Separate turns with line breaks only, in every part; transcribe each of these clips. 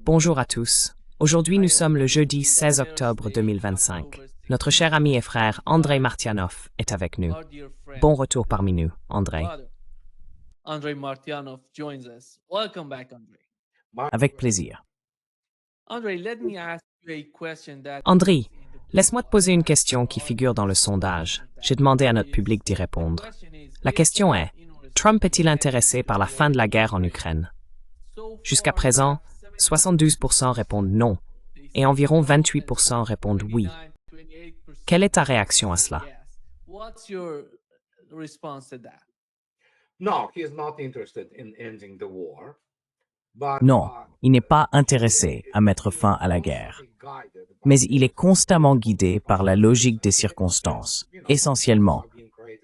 Bonjour à tous. Aujourd'hui, nous sommes le jeudi 16 octobre 2025. Notre cher ami et frère Andrei Martianov est avec nous. Bon retour parmi nous, Andrei.
Andrei Martianov joins us. Welcome back, Andrei.
Avec plaisir.
Andrei, let me ask you a question that...
Andrei, laisse-moi te poser une question qui figure dans le sondage. J'ai demandé à notre public d'y répondre. La question est, Trump est-il intéressé par la fin de la guerre en Ukraine? Jusqu'à présent, 72% répondent non et environ 28% répondent oui. Quelle est ta réaction à cela?
What's your response to that?
No, he is not interested in ending the war.
Non, il n'est pas intéressé à mettre fin à la guerre. Mais il est constamment guidé par la logique des circonstances, essentiellement.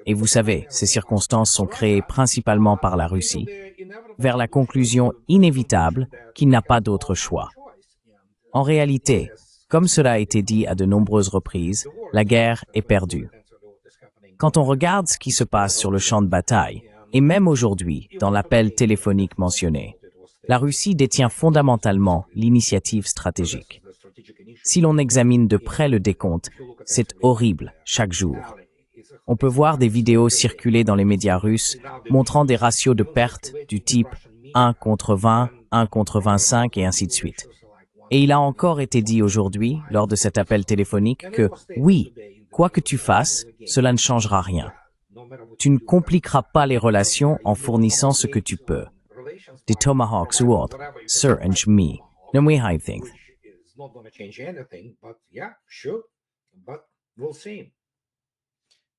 Et vous savez, ces circonstances sont créées principalement par la Russie, vers la conclusion inévitable qu'il n'a pas d'autre choix. En réalité, comme cela a été dit à de nombreuses reprises, la guerre est perdue. Quand on regarde ce qui se passe sur le champ de bataille, et même aujourd'hui, dans l'appel téléphonique mentionné, la Russie détient fondamentalement l'initiative stratégique. Si l'on examine de près le décompte, c'est horrible chaque jour. On peut voir des vidéos circuler dans les médias russes montrant des ratios de pertes du type 1 contre 20, 1 contre 25 et ainsi de suite. Et il a encore été dit aujourd'hui, lors de cet appel téléphonique, que oui, quoi que tu fasses, cela ne changera rien. Tu ne compliqueras pas les relations en fournissant ce que tu peux. Des tomahawks ou autres, Sir and me. No way I think.
It's not going to change anything, but yeah, sure. But we'll see.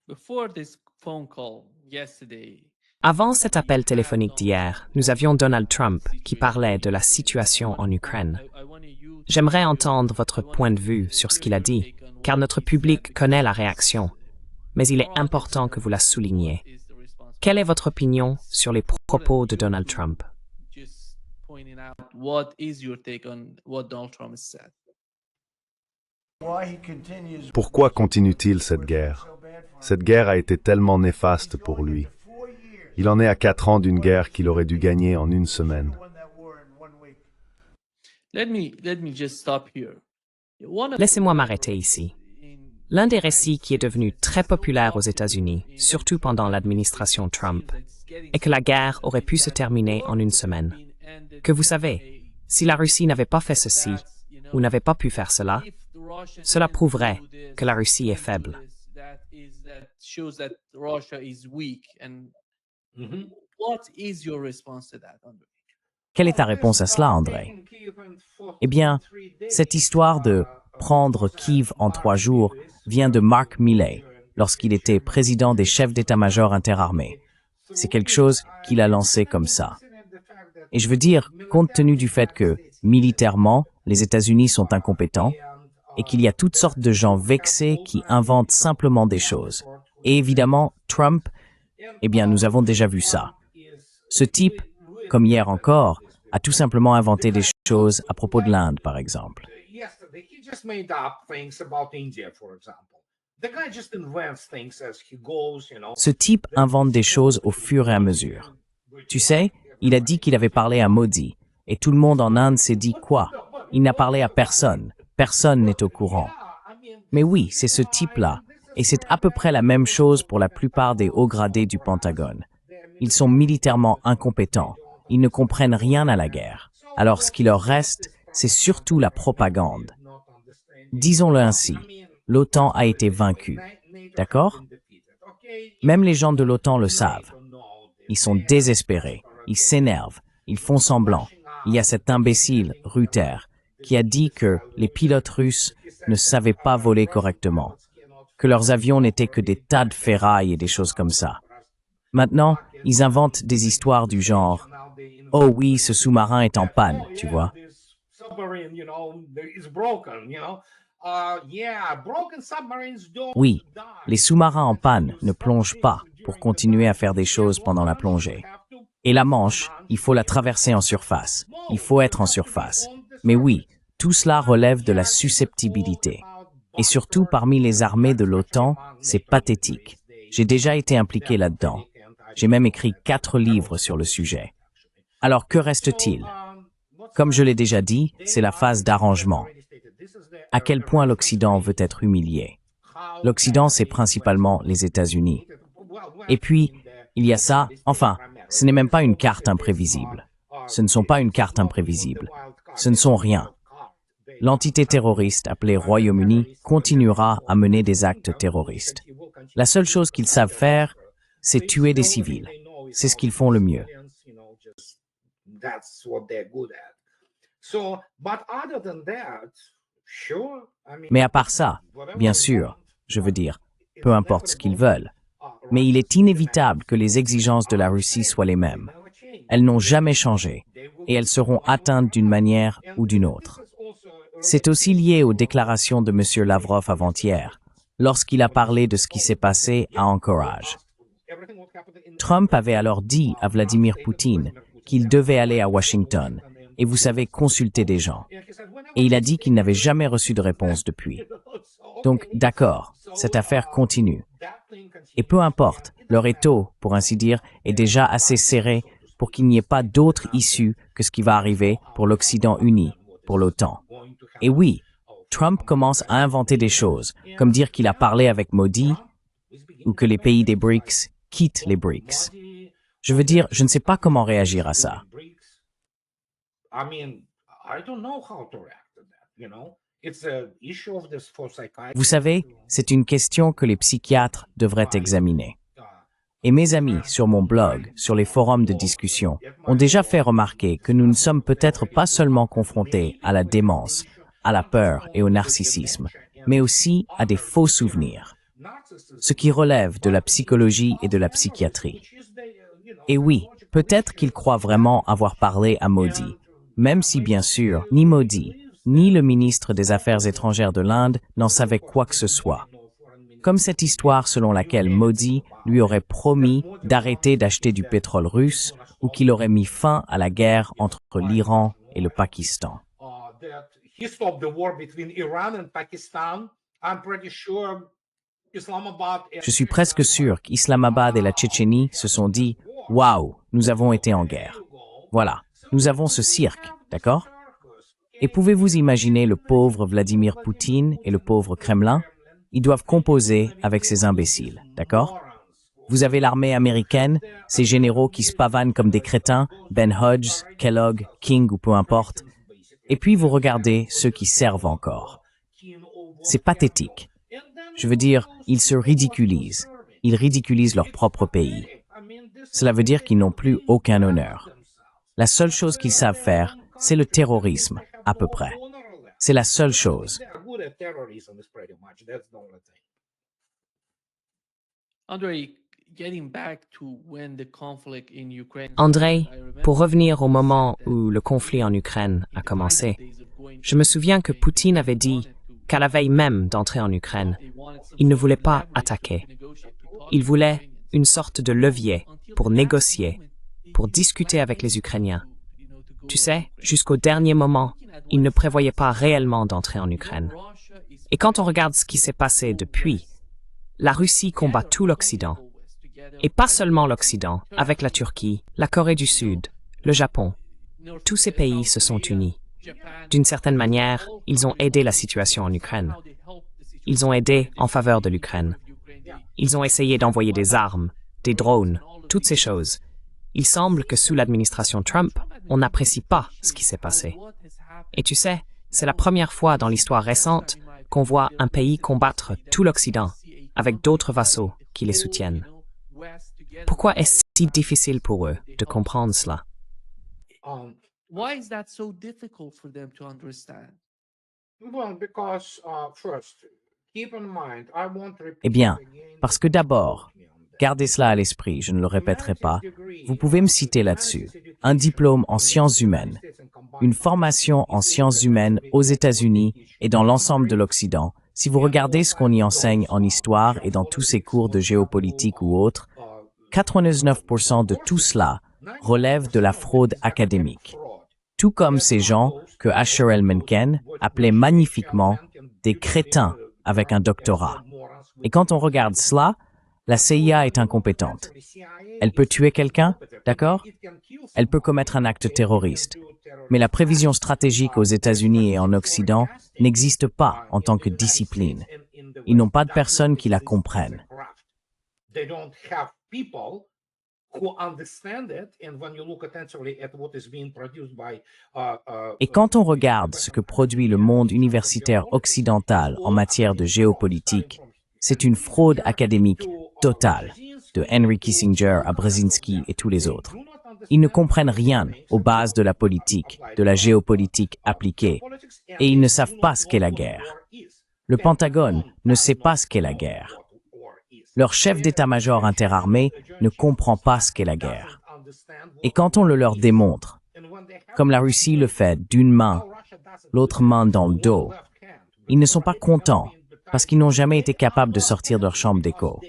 Before this phone call yesterday,
Avant cet appel téléphonique d'hier, nous avions Donald Trump qui parlait de la situation en Ukraine. J'aimerais entendre votre point de vue sur ce qu'il a dit, car notre public connaît la réaction, mais il est important que vous la souligniez. Quelle est votre opinion sur les propos de Donald Trump?
just pointing out what is your take on what Donald Trump has said.
Pourquoi continue-t-il cette guerre? Cette guerre a été tellement néfaste pour lui. Il en est à 4 ans d'une guerre qu'il aurait dû gagner en une semaine.
Let me just stop here. One of
Laissez-moi m'arrêter ici. L'un des récits qui est devenu très populaire aux États-Unis, surtout pendant l'administration Trump, est que la guerre aurait pu se terminer en une semaine. Que vous savez, si la Russie n'avait pas fait ceci, ou n'avait pas pu faire cela, cela prouverait que la Russie est faible.
that shows that Russia is weak. And
Mhm.
what is your response to that, Andrei?
Quelle est ta réponse à cela, André? Eh bien, cette histoire de prendre Kiev en 3 jours vient de Mark Milley, lorsqu'il était président des chefs d'état-major interarmés. C'est quelque chose qu'il a lancé comme ça. Et je veux dire, compte tenu du fait que, militairement, les États-Unis sont incompétents, et qu'il y a toutes sortes de gens vexés qui inventent simplement des choses. Et évidemment, Trump, eh bien, nous avons déjà vu ça. Ce type, comme hier encore, a tout simplement inventé des choses à propos de l'Inde, par exemple.
Yesterday, he just made up things about India, for example. The guy just invents things as he goes, you know.
Ce type invente des choses au fur et à mesure. Tu sais, il a dit qu'il avait parlé à Modi, et tout le monde en Inde s'est dit quoi? Il n'a parlé à personne. Personne n'est au courant. Mais oui, c'est ce type-là, et c'est à peu près la même chose pour la plupart des hauts gradés du Pentagone. Ils sont militairement incompétents, ils ne comprennent rien à la guerre. Alors ce qui leur reste, c'est surtout la propagande. Disons-le ainsi, l'OTAN a été vaincue, d'accord? Même les gens de l'OTAN le savent. Ils sont désespérés, ils s'énervent, ils font semblant. Il y a cet imbécile, Rutter, qui a dit que les pilotes russes ne savaient pas voler correctement, que leurs avions n'étaient que des tas de ferrailles et des choses comme ça. Maintenant, ils inventent des histoires du genre « Oh oui, ce sous-marin est en panne, tu vois ».
Submarine, you know, is broken, you know. Yeah, broken submarines don't
Oui,
die.
les sous-marins en panne ne plongent pas pour continuer à faire des choses pendant la plongée. Et la Manche, il faut la traverser en surface. Il faut être en surface. Mais oui, tout cela relève de la susceptibilité. Et surtout parmi les armées de l'OTAN, c'est pathétique. J'ai déjà été impliqué là-dedans. J'ai même écrit 4 livres sur le sujet. Alors que reste-t-il? Comme je l'ai déjà dit, c'est la phase d'arrangement. À quel point l'Occident veut être humilié. L'Occident, c'est principalement les États-Unis. Et puis, il y a ça, enfin, ce n'est même pas une carte imprévisible. Ce ne sont pas une carte imprévisible. Ce ne sont rien. L'entité terroriste appelée Royaume-Uni continuera à mener des actes terroristes. La seule chose qu'ils savent faire, c'est tuer des civils. C'est ce qu'ils font le mieux. Mais à part ça, bien sûr, je veux dire, peu importe ce qu'ils veulent. Mais il est inévitable que les exigences de la Russie soient les mêmes. Elles n'ont jamais changé, et elles seront atteintes d'une manière ou d'une autre. C'est aussi lié aux déclarations de M. Lavrov avant-hier, lorsqu'il a parlé de ce qui s'est passé à Anchorage. Trump avait alors dit à Vladimir Poutine qu'il devait aller à Washington, et vous savez, consulter des gens. Et il a dit qu'il n'avait jamais reçu de réponse depuis. Donc, d'accord, cette affaire continue. Et peu importe, leur étau, pour ainsi dire, est déjà assez serré pour qu'il n'y ait pas d'autre issue que ce qui va arriver pour l'Occident uni, pour l'OTAN. Et oui, Trump commence à inventer des choses, comme dire qu'il a parlé avec Modi, ou que les pays des BRICS quittent les BRICS. Je veux dire, je ne sais pas comment réagir à ça. Vous savez, c'est une question que les psychiatres devraient examiner. Et mes amis sur mon blog, sur les forums de discussion, ont déjà fait remarquer que nous ne sommes peut-être pas seulement confrontés à la démence, à la peur et au narcissisme, mais aussi à des faux souvenirs, ce qui relève de la psychologie et de la psychiatrie. Et oui, peut-être qu'ils croient vraiment avoir parlé à Modi, même si bien sûr, ni Modi, ni le ministre des Affaires étrangères de l'Inde n'en savaient quoi que ce soit. Comme cette histoire selon laquelle Modi lui aurait promis d'arrêter d'acheter du pétrole russe ou qu'il aurait mis fin à la guerre entre l'Iran et le Pakistan. Je suis presque sûr qu'Islamabad et la Tchétchénie se sont dit « Waouh, nous avons été en guerre. Voilà, nous avons ce cirque, d'accord ?» Et pouvez-vous imaginer le pauvre Vladimir Poutine et le pauvre Kremlin? Ils doivent composer avec ces imbéciles, d'accord? Vous avez l'armée américaine, ces généraux qui se pavanent comme des crétins, Ben Hodges, Kellogg, King ou peu importe. Et puis vous regardez ceux qui servent encore. C'est pathétique. Je veux dire, ils se ridiculisent. Ils ridiculisent leur propre pays. Cela veut dire qu'ils n'ont plus aucun honneur. La seule chose qu'ils savent faire, c'est le terrorisme, à peu près. C'est la seule chose.
Andrei, pour revenir au moment où le conflit en Ukraine a commencé, je me souviens que Poutine avait dit qu'à la veille même d'entrer en Ukraine, il ne voulait pas attaquer. Il voulait une sorte de levier pour négocier, pour discuter avec les Ukrainiens. Tu sais, jusqu'au dernier moment, il ne prévoyait pas réellement d'entrer en Ukraine. Et quand on regarde ce qui s'est passé depuis, la Russie combat tout l'Occident. Et pas seulement l'Occident, avec la Turquie, la Corée du Sud, le Japon. Tous ces pays se sont unis. D'une certaine manière, ils ont aidé la situation en Ukraine. Ils ont aidé en faveur de l'Ukraine. Ils ont essayé d'envoyer des armes, des drones, toutes ces choses. Il semble que sous l'administration Trump, on n'apprécie pas ce qui s'est passé. Et tu sais, c'est la première fois dans l'histoire récente qu'on voit un pays combattre tout l'Occident, avec d'autres vassaux qui les soutiennent. Pourquoi est-ce si difficile pour eux de comprendre cela?
Why is that so difficult for them to understand?
Eh bien, parce que d'abord, gardez cela à l'esprit, je ne le répéterai pas, vous pouvez me citer là-dessus. Un diplôme en sciences humaines, une formation en sciences humaines aux États-Unis et dans l'ensemble de l'Occident. Si vous regardez ce qu'on y enseigne en histoire et dans tous ces cours de géopolitique ou autres, 99% de tout cela relève de la fraude académique. Tout comme ces gens que Asher L. Mencken appelait magnifiquement des crétins avec un doctorat. Et quand on regarde cela, La CIA est incompétente. Elle peut tuer quelqu'un, d'accord? Elle peut commettre un acte terroriste. Mais la prévision stratégique aux États-Unis et en Occident n'existe pas en tant que discipline. Ils n'ont pas de personnes qui la comprennent. Et quand on regarde ce que produit le monde universitaire occidental en matière de géopolitique, c'est une fraude académique totale, de Henry Kissinger à Brzezinski et tous les autres. Ils ne comprennent rien aux bases de la politique, de la géopolitique appliquée, et ils ne savent pas ce qu'est la guerre. Le Pentagone ne sait pas ce qu'est la guerre. Leur chef d'état-major interarmé ne comprend pas ce qu'est la guerre. Et quand on le leur démontre, comme la Russie le fait d'une main, l'autre main dans le dos, ils ne sont pas contents parce qu'ils n'ont jamais été capables de sortir de leur chambre d'écho.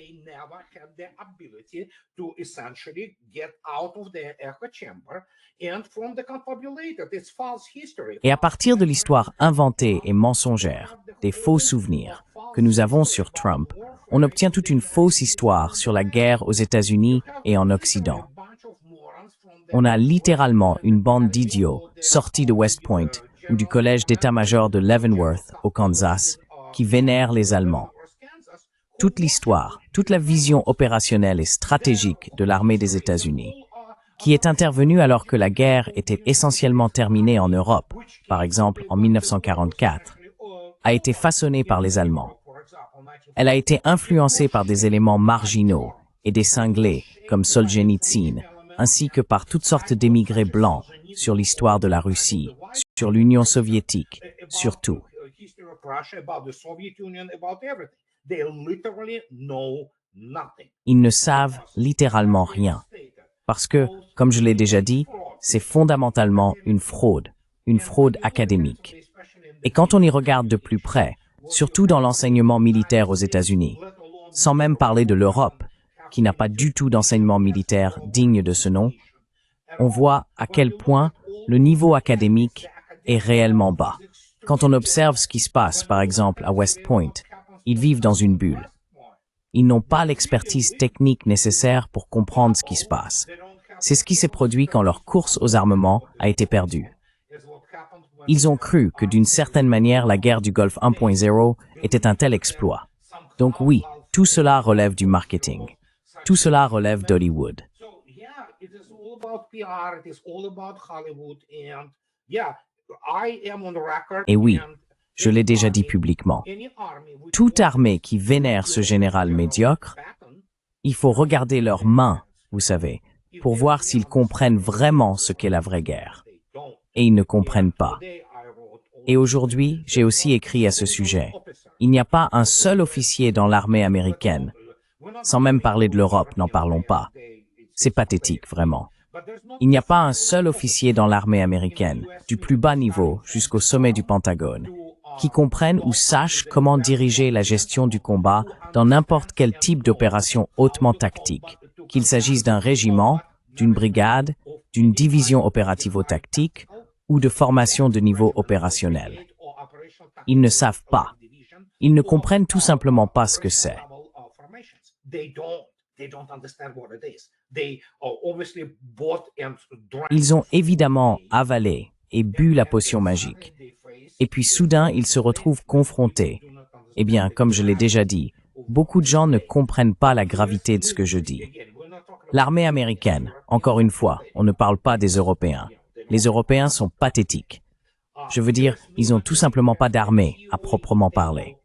Et à partir de l'histoire inventée et mensongère, des faux souvenirs que nous avons sur Trump, on obtient toute une fausse histoire sur la guerre aux États-Unis et en Occident. On a littéralement une bande d'idiots sortis de West Point ou du collège d'état-major de Leavenworth au Kansas qui vénèrent les Allemands. Toute l'histoire, toute la vision opérationnelle et stratégique de l'armée des États-Unis, qui est intervenue alors que la guerre était essentiellement terminée en Europe, par exemple en 1944, a été façonnée par les Allemands. Elle a été influencée par des éléments marginaux et des cinglés comme Solzhenitsyn, ainsi que par toutes sortes d'émigrés blancs sur l'histoire de la Russie, sur l'Union soviétique, sur tout. Ils ne savent littéralement rien. Parce que, comme je l'ai déjà dit, c'est fondamentalement une fraude académique. Et quand on y regarde de plus près, surtout dans l'enseignement militaire aux États-Unis, sans même parler de l'Europe, qui n'a pas du tout d'enseignement militaire digne de ce nom, on voit à quel point le niveau académique est réellement bas. Quand on observe ce qui se passe, par exemple, à West Point, ils vivent dans une bulle. Ils n'ont pas l'expertise technique nécessaire pour comprendre ce qui se passe. C'est ce qui s'est produit quand leur course aux armements a été perdue. Ils ont cru que d'une certaine manière la guerre du Golfe 1.0 était un tel exploit. Donc oui, tout cela relève du marketing. Tout cela relève d'Hollywood. Et oui, je l'ai déjà dit publiquement. Toute armée qui vénère ce général médiocre, il faut regarder leurs mains, vous savez, pour voir s'ils comprennent vraiment ce qu'est la vraie guerre. Et ils ne comprennent pas. Et aujourd'hui, j'ai aussi écrit à ce sujet. Il n'y a pas un seul officier dans l'armée américaine. Sans même parler de l'Europe, n'en parlons pas. C'est pathétique, vraiment. Il n'y a pas un seul officier dans l'armée américaine, du plus bas niveau jusqu'au sommet du Pentagone, qui comprenne ou sache comment diriger la gestion du combat dans n'importe quel type d'opération hautement tactique, qu'il s'agisse d'un régiment, d'une brigade, d'une division opérativo-tactique ou de formation de niveau opérationnel. Ils ne savent pas. Ils ne comprennent tout simplement pas ce que c'est. Ils ont évidemment avalé et bu la potion magique. Et puis soudain, ils se retrouvent confrontés. Eh bien, comme je l'ai déjà dit, beaucoup de gens ne comprennent pas la gravité de ce que je dis. L'armée américaine, encore une fois, on ne parle pas des Européens. Les Européens sont pathétiques. Je veux dire, ils n'ont tout simplement pas d'armée, à proprement parler.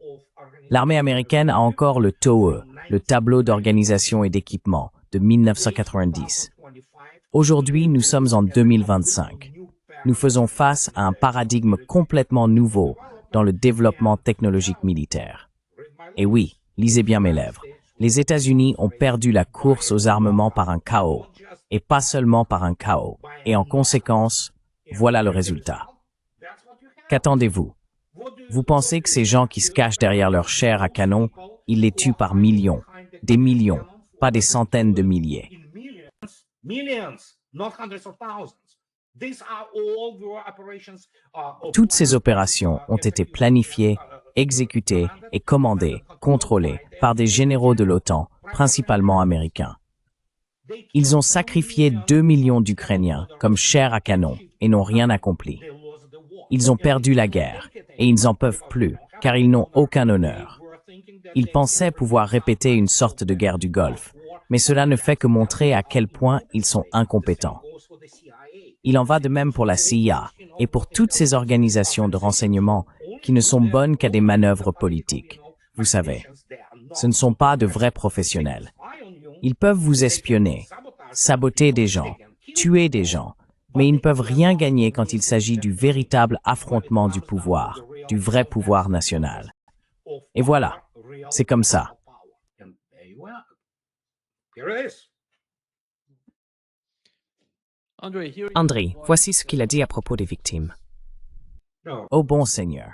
L'armée américaine a encore le TOE, le tableau d'organisation et d'équipement, de 1990. Aujourd'hui, nous sommes en 2025. Nous faisons face à un paradigme complètement nouveau dans le développement technologique militaire. Et oui, lisez bien mes lèvres. Les États-Unis ont perdu la course aux armements par un chaos, et pas seulement par un chaos. Et en conséquence, voilà le résultat. Qu'attendez-vous? Vous pensez que ces gens qui se cachent derrière leur chair à canon, ils les tuent par millions, des millions, pas des centaines de milliers. Toutes ces opérations ont été planifiées, exécutées et commandées, contrôlées par des généraux de l'OTAN principalement américains. Ils ont sacrifié 2 millions d'Ukrainiens comme chair à canon et n'ont rien accompli. Ils ont perdu la guerre et ils n'en peuvent plus car ils n'ont aucun honneur. Ils pensaient pouvoir répéter une sorte de guerre du Golfe, mais cela ne fait que montrer à quel point ils sont incompétents. Il en va de même pour la CIA et pour toutes ces organisations de renseignement qui ne sont bonnes qu'à des manœuvres politiques. Vous savez, ce ne sont pas de vrais professionnels. Ils peuvent vous espionner, saboter des gens, tuer des gens, mais ils ne peuvent rien gagner quand il s'agit du véritable affrontement du pouvoir, du vrai pouvoir national. Et voilà, c'est comme ça.
André, voici ce qu'il a dit à propos des victimes.
Ô bon Seigneur,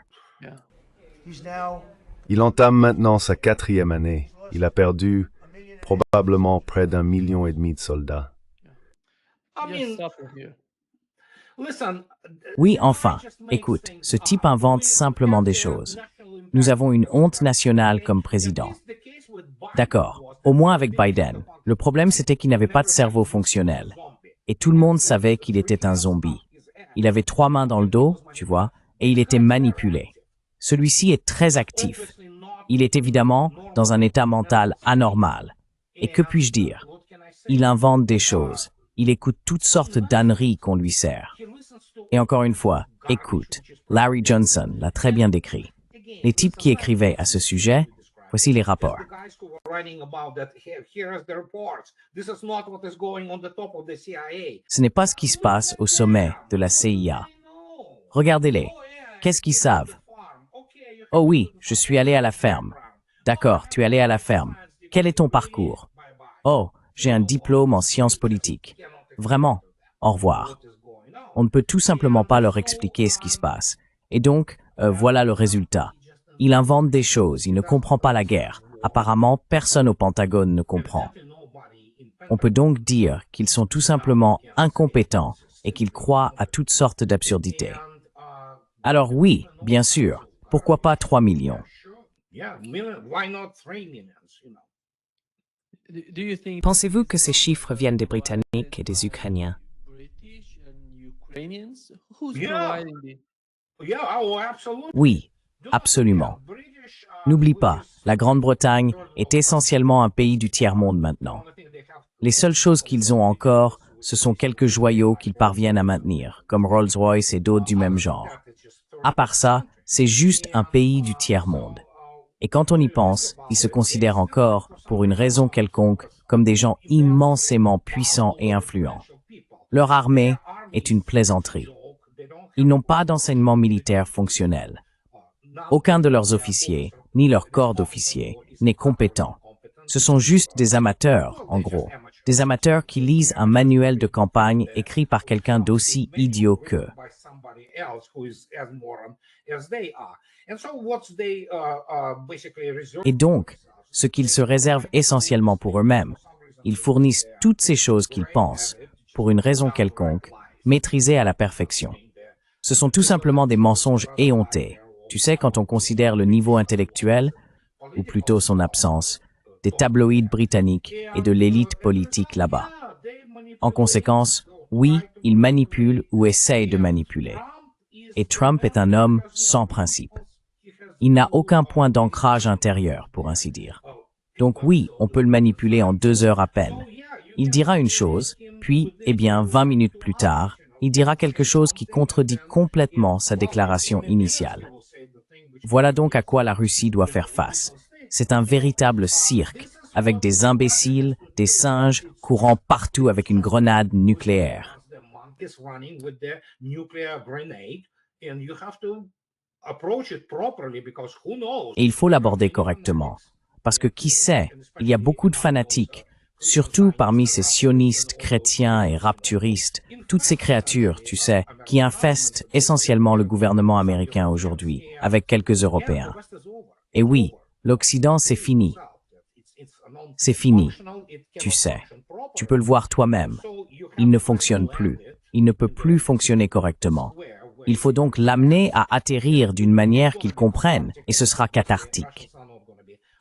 Il entame maintenant sa 4e année. Il a perdu probablement près d'1,5 million de soldats.
oui, enfin, écoute, ce type invente simplement des choses. Nous avons une honte nationale comme président. D'accord, au moins avec Biden. Le problème, c'était qu'il n'avait pas de cerveau fonctionnel. Et tout le monde savait qu'il était un zombie. Il avait 3 mains dans le dos, tu vois, et il était manipulé. Celui-ci est très actif. Il est évidemment dans un état mental anormal. Et que puis-je dire? Il invente des choses. Il écoute toutes sortes d'âneries qu'on lui sert. Et encore une fois, écoute, Larry Johnson l'a très bien décrit. Les types qui écrivaient à ce sujet, voici les rapports. Ce n'est pas ce qui se passe au sommet de la CIA. Regardez-les. Qu'est-ce qu'ils savent? Oh oui, je suis allé à la ferme. D'accord, tu es allé à la ferme. Quel est ton parcours? Oh, j'ai un diplôme en sciences politiques. Vraiment, au revoir. On ne peut tout simplement pas leur expliquer ce qui se passe. Et donc, voilà le résultat. Il invente des choses, il ne comprend pas la guerre. Apparemment, personne au Pentagone ne comprend. On peut donc dire qu'ils sont tout simplement incompétents et qu'ils croient à toutes sortes d'absurdités. Alors oui, bien sûr, pourquoi pas 3 millions?
Pensez-vous que ces chiffres viennent des Britanniques et des Ukrainiens?
Oui, absolument. N'oublie pas, la Grande-Bretagne est essentiellement un pays du tiers-monde maintenant. Les seules choses qu'ils ont encore, ce sont quelques joyaux qu'ils parviennent à maintenir, comme Rolls-Royce et d'autres du même genre. À part ça, c'est juste un pays du tiers-monde. Et quand on y pense, ils se considèrent encore, pour une raison quelconque, comme des gens immensément puissants et influents. Leur armée est une plaisanterie. Ils n'ont pas d'enseignement militaire fonctionnel. Aucun de leurs officiers, ni leur corps d'officiers, n'est compétent. Ce sont juste des amateurs, en gros. Des amateurs qui lisent un manuel de campagne écrit par quelqu'un d'aussi idiot qu'eux. Et donc, ce qu'ils se réservent essentiellement pour eux-mêmes, ils fournissent toutes ces choses qu'ils pensent, pour une raison quelconque, maîtrisées à la perfection. Ce sont tout simplement des mensonges éhontés. Tu sais, quand on considère le niveau intellectuel, ou plutôt son absence, des tabloïds britanniques et de l'élite politique là-bas. En conséquence, oui, ils manipulent ou essayent de manipuler. Et Trump est un homme sans principe. Il n'a aucun point d'ancrage intérieur, pour ainsi dire. Donc oui, on peut le manipuler en 2 heures à peine. Il dira une chose, puis, 20 minutes plus tard, il dira quelque chose qui contredit complètement sa déclaration initiale. Voilà donc à quoi la Russie doit faire face. C'est un véritable cirque, avec des imbéciles, des singes courant partout avec une grenade nucléaire. Et il faut l'aborder correctement, parce que qui sait, il y a beaucoup de fanatiques, surtout parmi ces sionistes, chrétiens et rapturistes, toutes ces créatures, tu sais, qui infestent essentiellement le gouvernement américain aujourd'hui, avec quelques Européens. Et oui, l'Occident, c'est fini. C'est fini. Tu sais. Tu peux le voir toi-même. Il ne fonctionne plus. Il ne peut plus fonctionner correctement. Il faut donc l'amener à atterrir d'une manière qu'il comprenne, et ce sera cathartique.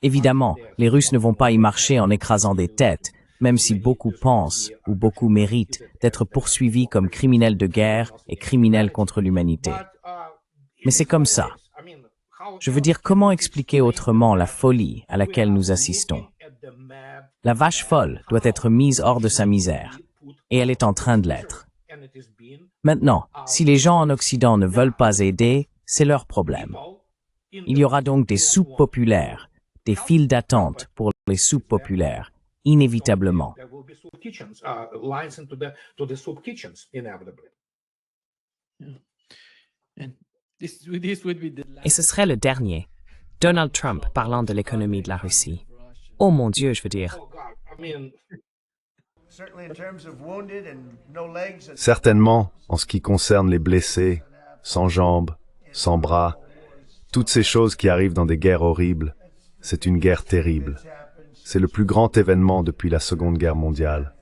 Évidemment, les Russes ne vont pas y marcher en écrasant des têtes, même si beaucoup pensent ou beaucoup méritent d'être poursuivis comme criminels de guerre et criminels contre l'humanité. Mais c'est comme ça. Je veux dire, comment expliquer autrement la folie à laquelle nous assistons? La vache folle doit être mise hors de sa misère, et elle est en train de l'être. Maintenant, si les gens en Occident ne veulent pas aider, c'est leur problème. Il y aura donc des soupes populaires, des files d'attente pour les soupes populaires, inévitablement.
Et ce serait le dernier. Donald Trump parlant de l'économie de la Russie. Oh mon Dieu, je veux dire.
Certainement, en ce qui concerne les blessés, sans jambes, sans bras, toutes ces choses qui arrivent dans des guerres horribles, c'est une guerre terrible. C'est le plus grand événement depuis la Seconde Guerre mondiale.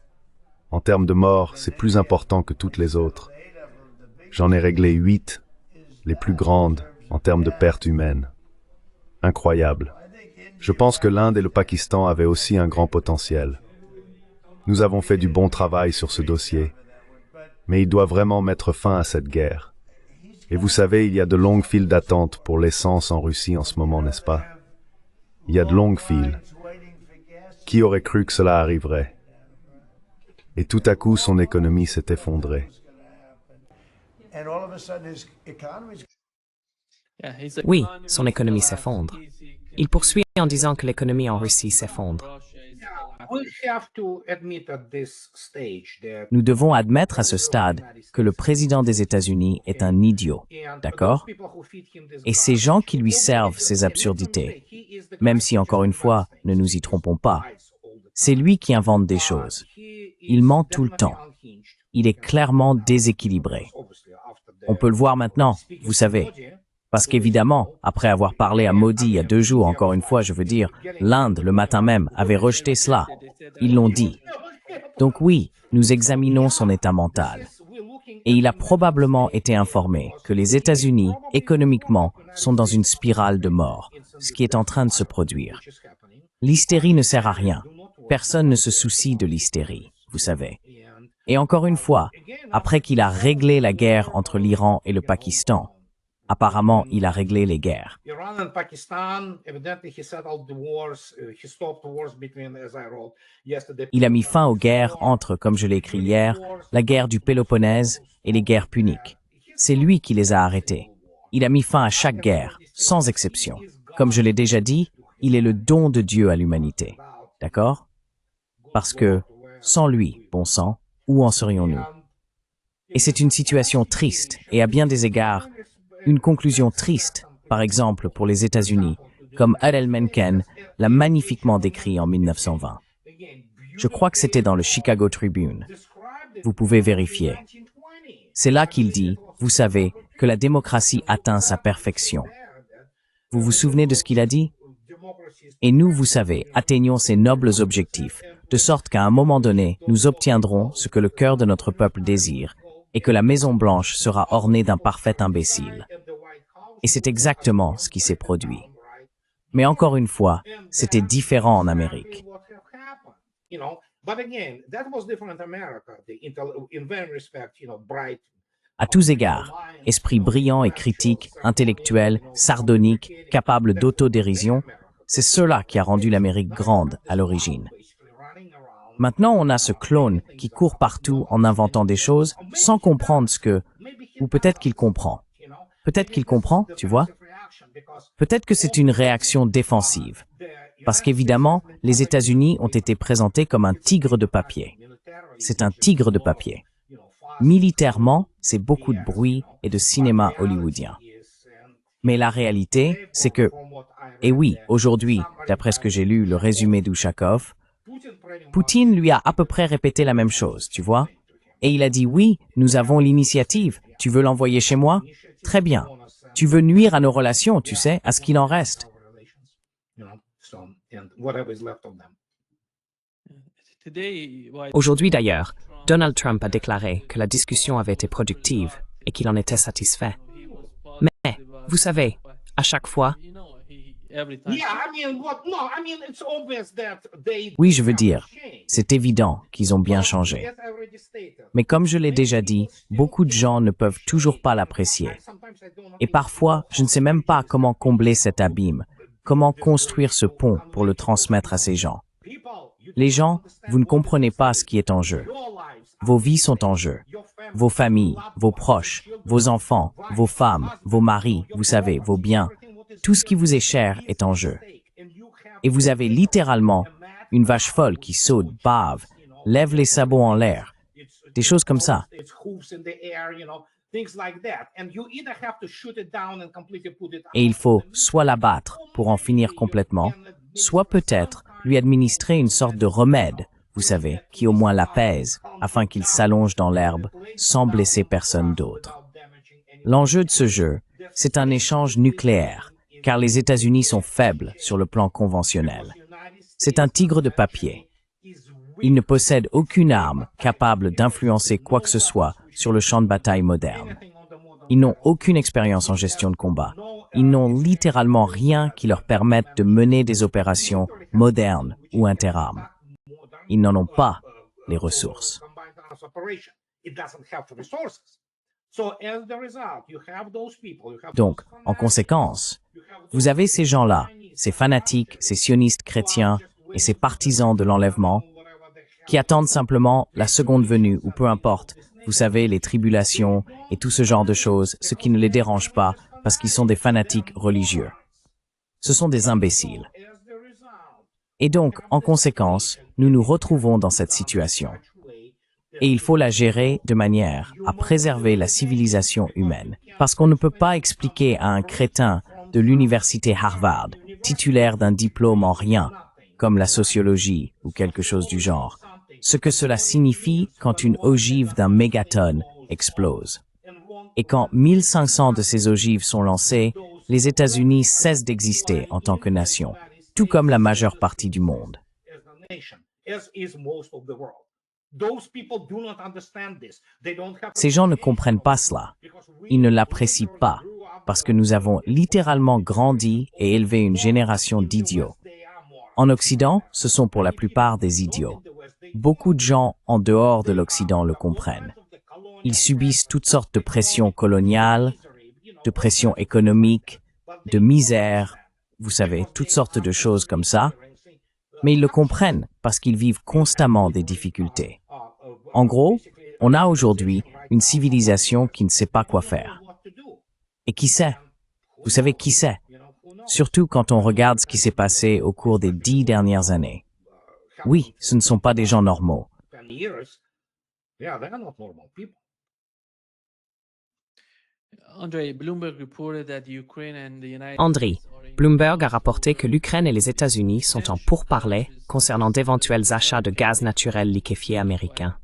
En termes de morts, c'est plus important que toutes les autres. J'en ai réglé 8, les plus grandes en termes de pertes humaines. Incroyable. Je pense que l'Inde et le Pakistan avaient aussi un grand potentiel. Nous avons fait du bon travail sur ce dossier, mais il doit vraiment mettre fin à cette guerre. Et vous savez, il y a de longues files d'attente pour l'essence en Russie en ce moment, n'est-ce pas? Il y a de longues files. Qui aurait cru que cela arriverait? Et tout à coup, son économie s'est effondrée.
Oui, son économie s'effondre. Il poursuit en disant que l'économie en Russie s'effondre.
Nous devons admettre à ce stade que le président des États-Unis est un idiot, d'accord? Et ces gens qui lui servent ces absurdités, même si, encore une fois, ne nous y trompons pas, c'est lui qui invente des choses. Il ment tout le temps. Il est clairement déséquilibré. On peut le voir maintenant, vous savez. Parce qu'évidemment, après avoir parlé à Modi il y a 2 jours, encore une fois, je veux dire, l'Inde, le matin même, avait rejeté cela. Ils l'ont dit. Donc oui, nous examinons son état mental. Et il a probablement été informé que les États-Unis, économiquement, sont dans une spirale de mort, ce qui est en train de se produire. L'hystérie ne sert à rien. Personne ne se soucie de l'hystérie, vous savez. Et encore une fois, après qu'il a réglé la guerre entre l'Iran et le Pakistan, apparemment, il a réglé les guerres. Il a mis fin aux guerres entre, comme je l'ai écrit hier, la guerre du Péloponnèse et les guerres puniques. C'est lui qui les a arrêtées. Il a mis fin à chaque guerre, sans exception. Comme je l'ai déjà dit, il est le don de Dieu à l'humanité. D'accord? Parce que, sans lui, bon sang, où en serions-nous? Et c'est une situation triste, et à bien des égards, une conclusion triste, par exemple pour les États-Unis, comme Adel Menken l'a magnifiquement décrit en 1920. Je crois que c'était dans le Chicago Tribune. Vous pouvez vérifier. C'est là qu'il dit, vous savez, que la démocratie atteint sa perfection. Vous vous souvenez de ce qu'il a dit? Et nous, vous savez, atteignons ces nobles objectifs, de sorte qu'à un moment donné, nous obtiendrons ce que le cœur de notre peuple désire, et que la Maison-Blanche sera ornée d'un parfait imbécile. Et c'est exactement ce qui s'est produit. Mais encore une fois, c'était différent en Amérique. À tous égards, esprit brillant et critique, intellectuel, sardonique, capable d'autodérision, c'est cela qui a rendu l'Amérique grande à l'origine. Maintenant, on a ce clone qui court partout en inventant des choses sans comprendre ce que... Ou peut-être qu'il comprend. Peut-être qu'il comprend, tu vois? Peut-être que c'est une réaction défensive. Parce qu'évidemment, les États-Unis ont été présentés comme un tigre de papier. C'est un tigre de papier. Militairement, c'est beaucoup de bruit et de cinéma hollywoodien. Mais la réalité, c'est que... Et oui, aujourd'hui, d'après ce que j'ai lu, le résumé d'Ushakov, Poutine lui a à peu près répété la même chose, tu vois? Et il a dit, oui, nous avons l'initiative, tu veux l'envoyer chez moi? Très bien. Tu veux nuire à nos relations, tu sais, à ce qu'il en reste.
Aujourd'hui d'ailleurs, Donald Trump a déclaré que la discussion avait été productive et qu'il en était satisfait. Mais, vous savez, à chaque fois,
every time.
Yeah, I mean, what? No, I mean, it's obvious that they.
Oui, je veux dire, c'est évident qu'ils ont bien changé. Mais comme je l'ai déjà dit, beaucoup de gens ne peuvent toujours pas l'apprécier. Et parfois, je ne sais même pas comment combler cet abîme, comment construire ce pont pour le transmettre à ces gens. Les gens, vous ne comprenez pas ce qui est en jeu. Vos vies sont en jeu. Vos familles, vos proches, vos enfants, vos femmes, vos maris, vous savez, vos biens, tout ce qui vous est cher est en jeu. Et vous avez littéralement une vache folle qui saute, bave, lève les sabots en l'air, des choses comme ça. Et il faut soit l'abattre pour en finir complètement, soit peut-être lui administrer une sorte de remède, vous savez, qui au moins l'apaise, afin qu'il s'allonge dans l'herbe sans blesser personne d'autre. L'enjeu de ce jeu, c'est un échange nucléaire, car les États-Unis sont faibles sur le plan conventionnel. C'est un tigre de papier. Il ne possède aucune arme capable d'influencer quoi que ce soit sur le champ de bataille moderne. Ils n'ont aucune expérience en gestion de combat. Ils n'ont littéralement rien qui leur permette de mener des opérations modernes ou interarmes. Ils n'en ont pas les ressources. Donc, en conséquence, vous avez ces gens-là, ces fanatiques, ces sionistes chrétiens et ces partisans de l'enlèvement, qui attendent simplement la seconde venue, ou peu importe, vous savez, les tribulations et tout ce genre de choses, ce qui ne les dérange pas parce qu'ils sont des fanatiques religieux. Ce sont des imbéciles. Et donc, en conséquence, nous nous retrouvons dans cette situation. Et il faut la gérer de manière à préserver la civilisation humaine. Parce qu'on ne peut pas expliquer à un crétin de l'université Harvard, titulaire d'un diplôme en rien, comme la sociologie ou quelque chose du genre, ce que cela signifie quand une ogive d'un mégatonne explose. Et quand 1500 de ces ogives sont lancées, les États-Unis cessent d'exister en tant que nation, tout comme la majeure partie du monde. Ces gens ne comprennent pas cela. Ils ne l'apprécient pas, parce que nous avons littéralement grandi et élevé une génération d'idiots. En Occident, ce sont pour la plupart des idiots. Beaucoup de gens en dehors de l'Occident le comprennent. Ils subissent toutes sortes de pressions coloniales, de pressions économiques, de misère, vous savez, toutes sortes de choses comme ça, mais ils le comprennent parce qu'ils vivent constamment des difficultés. En gros, on a aujourd'hui une civilisation qui ne sait pas quoi faire. Et qui sait? Vous savez qui sait? Surtout quand on regarde ce qui s'est passé au cours des 10 dernières années. Oui, ce ne sont pas des gens normaux.
André,
Bloomberg a rapporté que l'Ukraine et les États-Unis sont en pourparlers concernant d'éventuels achats de gaz naturel liquéfié américain.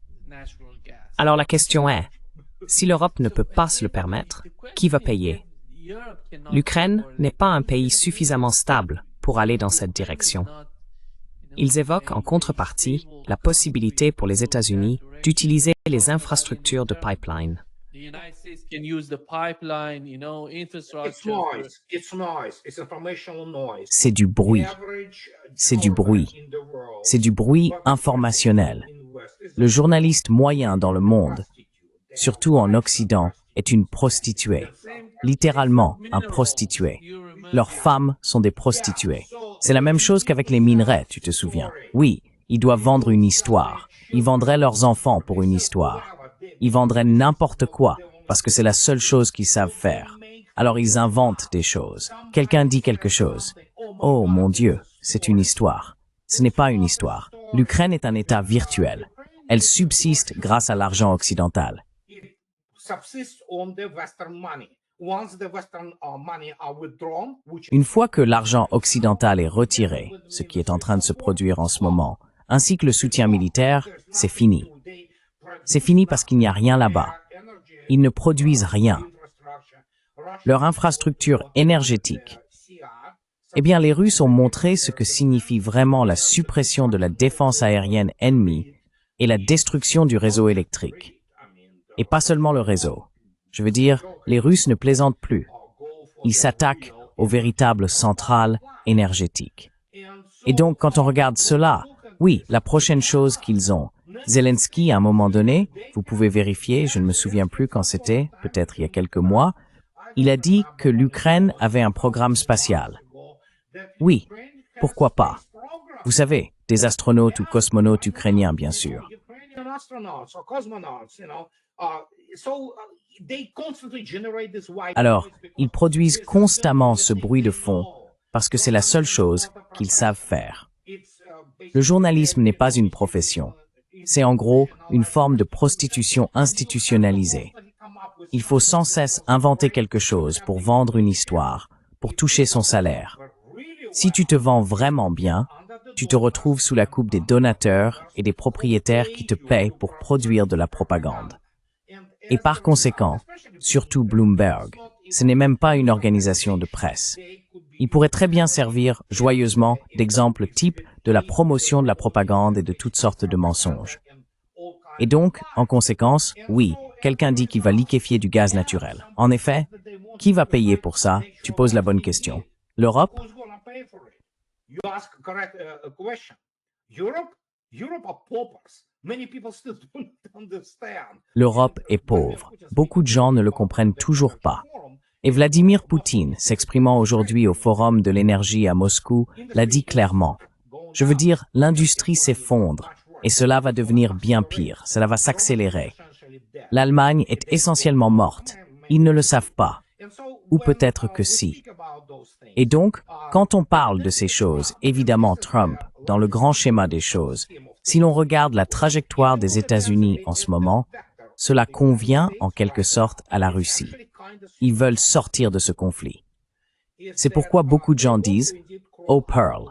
Alors la question est, si l'Europe ne peut pas se le permettre, qui va payer? L'Ukraine n'est pas un pays suffisamment stable pour aller dans cette direction. Ils évoquent en contrepartie la possibilité pour les États-Unis d'utiliser les infrastructures de pipeline.
C'est du bruit. C'est du bruit. C'est du bruit informationnel. Le journaliste moyen dans le monde, surtout en Occident, est une prostituée. Littéralement, un prostitué. Leurs femmes sont des prostituées. C'est la même chose qu'avec les minerais, tu te souviens. Oui, ils doivent vendre une histoire. Ils vendraient leurs enfants pour une histoire. Ils vendraient n'importe quoi, parce que c'est la seule chose qu'ils savent faire. Alors ils inventent des choses. Quelqu'un dit quelque chose. Oh mon Dieu, c'est une histoire. Ce n'est pas une histoire. L'Ukraine est un État virtuel. Elle subsiste grâce à l'argent occidental. Une fois que l'argent occidental est retiré, ce qui est en train de se produire en ce moment, ainsi que le soutien militaire, c'est fini. C'est fini parce qu'il n'y a rien là-bas. Ils ne produisent rien. Leur infrastructure énergétique. Eh bien, les Russes ont montré ce que signifie vraiment la suppression de la défense aérienne ennemie et la destruction du réseau électrique. Et pas seulement le réseau. Je veux dire, les Russes ne plaisantent plus. Ils s'attaquent aux véritables centrales énergétiques. Et donc, quand on regarde cela, oui, la prochaine chose qu'ils ont, Zelensky, à un moment donné, vous pouvez vérifier, je ne me souviens plus quand c'était, peut-être il y a quelques mois, il a dit que l'Ukraine avait un programme spatial. Oui, pourquoi pas? Vous savez, des astronautes ou cosmonautes ukrainiens, bien sûr. Alors, ils produisent constamment ce bruit de fond parce que c'est la seule chose qu'ils savent faire. Le journalisme n'est pas une profession. C'est en gros une forme de prostitution institutionnalisée. Il faut sans cesse inventer quelque chose pour vendre une histoire, pour toucher son salaire. Si tu te vends vraiment bien, tu te retrouves sous la coupe des donateurs et des propriétaires qui te payent pour produire de la propagande. Et par conséquent, surtout Bloomberg, ce n'est même pas une organisation de presse. Il pourrait très bien servir joyeusement d'exemple type de la promotion de la propagande et de toutes sortes de mensonges. Et donc, en conséquence, oui, quelqu'un dit qu'il va liquéfier du gaz naturel. En effet, qui va payer pour ça? Tu poses la bonne question. L'Europe? L'Europe est pauvre. Beaucoup de gens ne le comprennent toujours pas. Et Vladimir Poutine, s'exprimant aujourd'hui au Forum de l'énergie à Moscou, l'a dit clairement. Je veux dire, l'industrie s'effondre, et cela va devenir bien pire, cela va s'accélérer. L'Allemagne est essentiellement morte. Ils ne le savent pas. Ou peut-être que si. Et donc, quand on parle de ces choses, évidemment Trump, dans le grand schéma des choses, si l'on regarde la trajectoire des États-Unis en ce moment, cela convient en quelque sorte à la Russie. Ils veulent sortir de ce conflit. C'est pourquoi beaucoup de gens disent « Oh Pearl ».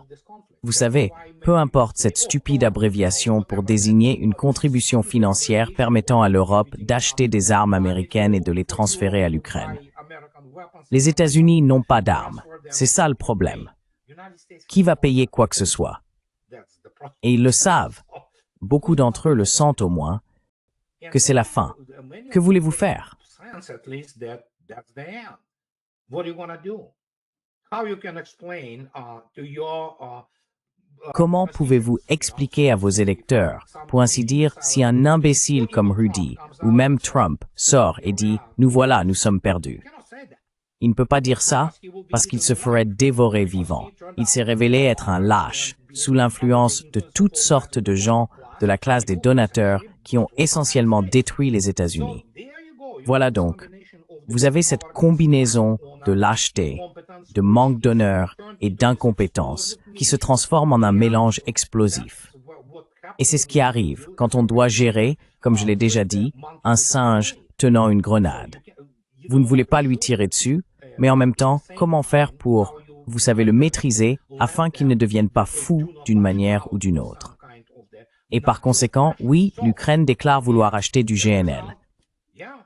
Vous savez, peu importe cette stupide abréviation pour désigner une contribution financière permettant à l'Europe d'acheter des armes américaines et de les transférer à l'Ukraine. Les États-Unis n'ont pas d'armes. C'est ça le problème. Qui va payer quoi que ce soit? Et ils le savent. Beaucoup d'entre eux le sentent au moins, que c'est la fin. Que voulez-vous faire? Comment pouvez-vous expliquer à vos électeurs, pour ainsi dire, si un imbécile comme Rudy, ou même Trump, sort et dit « Nous voilà, nous sommes perdus ». Il ne peut pas dire ça parce qu'il se ferait dévorer vivant. Il s'est révélé être un lâche, sous l'influence de toutes sortes de gens de la classe des donateurs qui ont essentiellement détruit les États-Unis. Voilà donc, vous avez cette combinaison de lâcheté, de manque d'honneur et d'incompétence qui se transforme en un mélange explosif. Et c'est ce qui arrive quand on doit gérer, comme je l'ai déjà dit, un singe tenant une grenade. Vous ne voulez pas lui tirer dessus, mais en même temps, comment faire pour, vous savez, le maîtriser afin qu'il ne devienne pas fou d'une manière ou d'une autre. Et par conséquent, oui, l'Ukraine déclare vouloir acheter du GNL.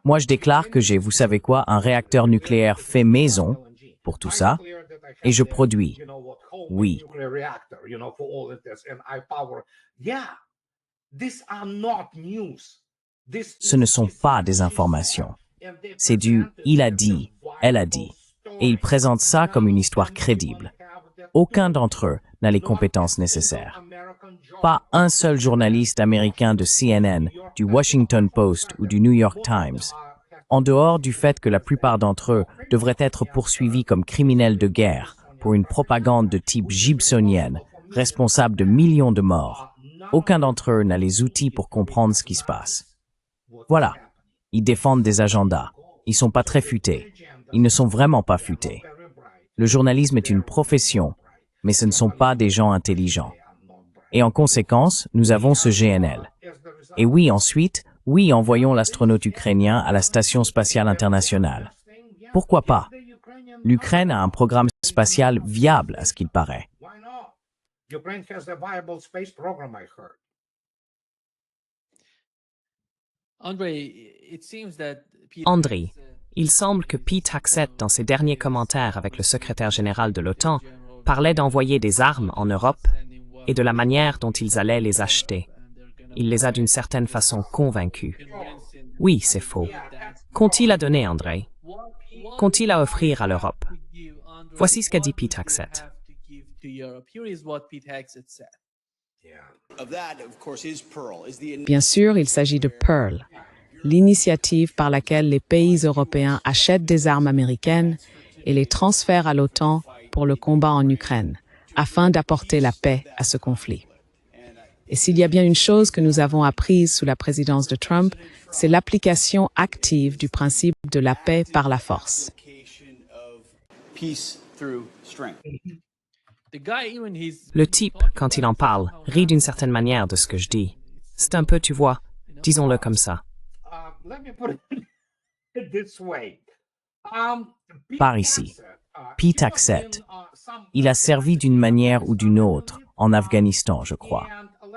Moi, je déclare que j'ai, vous savez quoi, un réacteur nucléaire fait maison pour tout ça, et je produis. Oui. Ce ne sont pas des informations. C'est du « il a dit »,« elle a dit ». Et ils présentent ça comme une histoire crédible. Aucun d'entre eux n'a les compétences nécessaires. Pas un seul journaliste américain de CNN, du Washington Post ou du New York Times, en dehors du fait que la plupart d'entre eux devraient être poursuivis comme criminels de guerre pour une propagande de type gibsonienne, responsable de millions de morts. Aucun d'entre eux n'a les outils pour comprendre ce qui se passe. Voilà. Ils défendent des agendas. Ils sont pas très futés. Ils ne sont vraiment pas futés. Le journalisme est une profession, mais ce ne sont pas des gens intelligents. Et en conséquence, nous avons ce GNL. Et oui, ensuite, oui, envoyons l'astronaute ukrainien à la Station spatiale internationale. Pourquoi pas? L'Ukraine a un programme spatial viable, à ce qu'il paraît.
André, il semble que Pete Hegseth, dans ses derniers commentaires avec le secrétaire général de l'OTAN, parlait d'envoyer des armes en Europe et de la manière dont ils allaient les acheter. Il les a d'une certaine façon convaincus. Oui, c'est faux. Qu'ont-ils à donner, André? Qu'ont-ils à offrir à l'Europe? Voici ce qu'a dit Pete Hegseth.
have to give to Europe. Here is what Pete Hegseth said.
Bien sûr, il s'agit de Pearl, l'initiative par laquelle les pays européens achètent des armes américaines et les transfèrent à l'OTAN pour le combat en Ukraine, afin d'apporter la paix à ce conflit. Et s'il y a bien une chose que nous avons apprise sous la présidence de Trump, c'est l'application active du principe de la paix par la force.
The guy, even his
Le type, quand il en parle, rit d'une certaine manière de ce que je dis. C'est un peu, tu vois, disons-le comme ça.
Let me put it this way.
Par ici. Pete Hegseth. Il a servi d'une manière ou d'une autre en Afghanistan, je crois.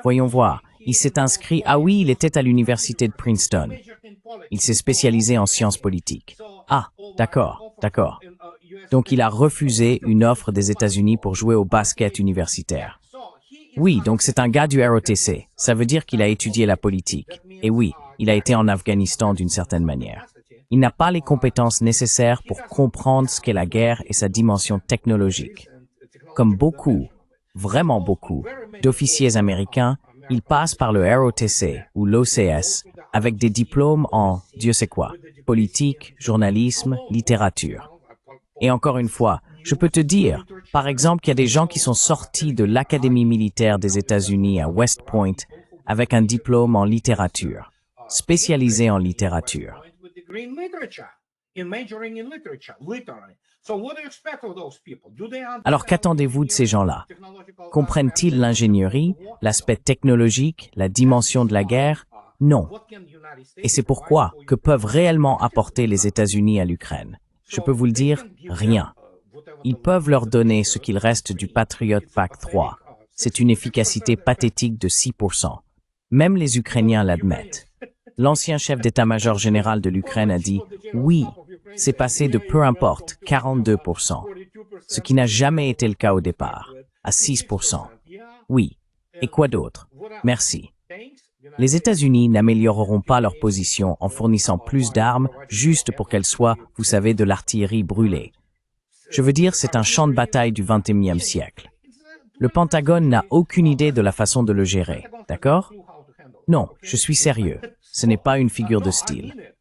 Voyons voir. Il s'est inscrit, ah oui, il était à l'université de Princeton. Il s'est spécialisé en sciences politiques. Ah, d'accord, d'accord. Donc il a refusé une offre des États-Unis pour jouer au basket universitaire. Oui, donc c'est un gars du ROTC. Ça veut dire qu'il a étudié la politique. Et oui, il a été en Afghanistan d'une certaine manière. Il n'a pas les compétences nécessaires pour comprendre ce qu'est la guerre et sa dimension technologique. Comme beaucoup, vraiment beaucoup, d'officiers américains, ils passent par le ROTC ou l'OCS avec des diplômes en Dieu sait quoi, politique, journalisme, littérature. Et encore une fois, je peux te dire, par exemple, qu'il y a des gens qui sont sortis de l'Académie militaire des États-Unis à West Point avec un diplôme en littérature, spécialisé en littérature. Alors qu'attendez-vous de ces gens-là? Comprennent-ils l'ingénierie, l'aspect technologique, la dimension de la guerre? Non. Et c'est pourquoi que peuvent réellement apporter les États-Unis à l'Ukraine? Je peux vous le dire, rien. Ils peuvent leur donner ce qu'il reste du Patriot Pack 3. C'est une efficacité pathétique de 6%. Même les Ukrainiens l'admettent. L'ancien chef d'état-major général de l'Ukraine a dit « Oui, c'est passé de peu importe, 42%, ce qui n'a jamais été le cas au départ, à 6%. Oui. Et quoi d'autre? Merci. » Les États-Unis n'amélioreront pas leur position en fournissant plus d'armes juste pour qu'elles soient, vous savez, de l'artillerie brûlée. Je veux dire, c'est un champ de bataille du XXIe siècle. Le Pentagone n'a aucune idée de la façon de le gérer, d'accord? Non, je suis sérieux. Ce n'est pas une figure de style.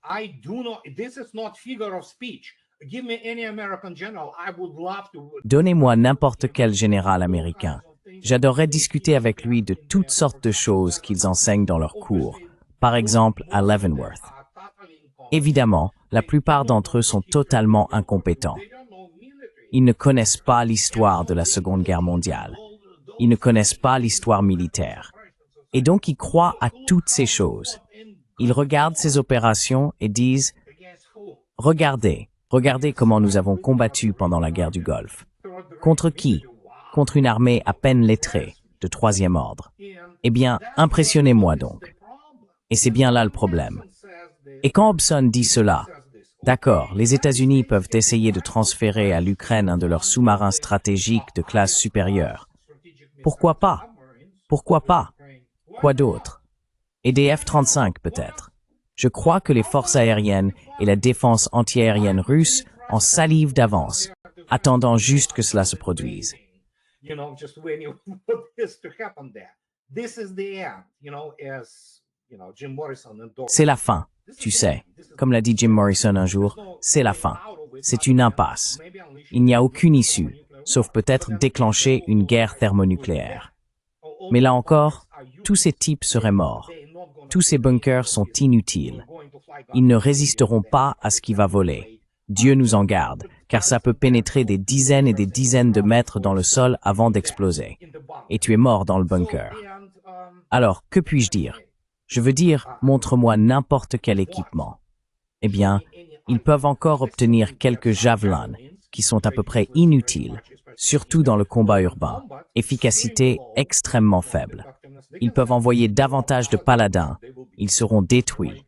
Donnez-moi n'importe quel général américain. J'adorerais discuter avec lui de toutes sortes de choses qu'ils enseignent dans leurs cours, par exemple à Leavenworth. Évidemment, la plupart d'entre eux sont totalement incompétents. Ils ne connaissent pas l'histoire de la Seconde Guerre mondiale. Ils ne connaissent pas l'histoire militaire. Et donc ils croient à toutes ces choses. Ils regardent ces opérations et disent « Regardez, regardez comment nous avons combattu pendant la guerre du Golfe. » Contre qui? Contre une armée à peine lettrée, de troisième ordre. Eh bien, impressionnez-moi donc. Et c'est bien là le problème. Et quand Hobson dit cela, d'accord, les États-Unis peuvent essayer de transférer à l'Ukraine un de leurs sous-marins stratégiques de classe supérieure. Pourquoi pas? Pourquoi pas? Quoi d'autre? Et des F-35 peut-être. Je crois que les forces aériennes et la défense antiaérienne russe en salivent d'avance, attendant juste que cela se produise. C'est la fin, tu sais. Comme l'a dit Jim Morrison un jour, c'est la fin. C'est une impasse. Il n'y a aucune issue, sauf peut-être déclencher une guerre thermonucléaire. Mais là encore, tous ces types seraient morts. Tous ces bunkers sont inutiles. Ils ne résisteront pas à ce qui va voler. Dieu nous en garde, car ça peut pénétrer des dizaines et des dizaines de mètres dans le sol avant d'exploser. Et tu es mort dans le bunker. Alors, que puis-je dire? Je veux dire, montre-moi n'importe quel équipement. Eh bien, ils peuvent encore obtenir quelques javelins, qui sont à peu près inutiles, surtout dans le combat urbain, efficacité extrêmement faible. Ils peuvent envoyer davantage de paladins, ils seront détruits.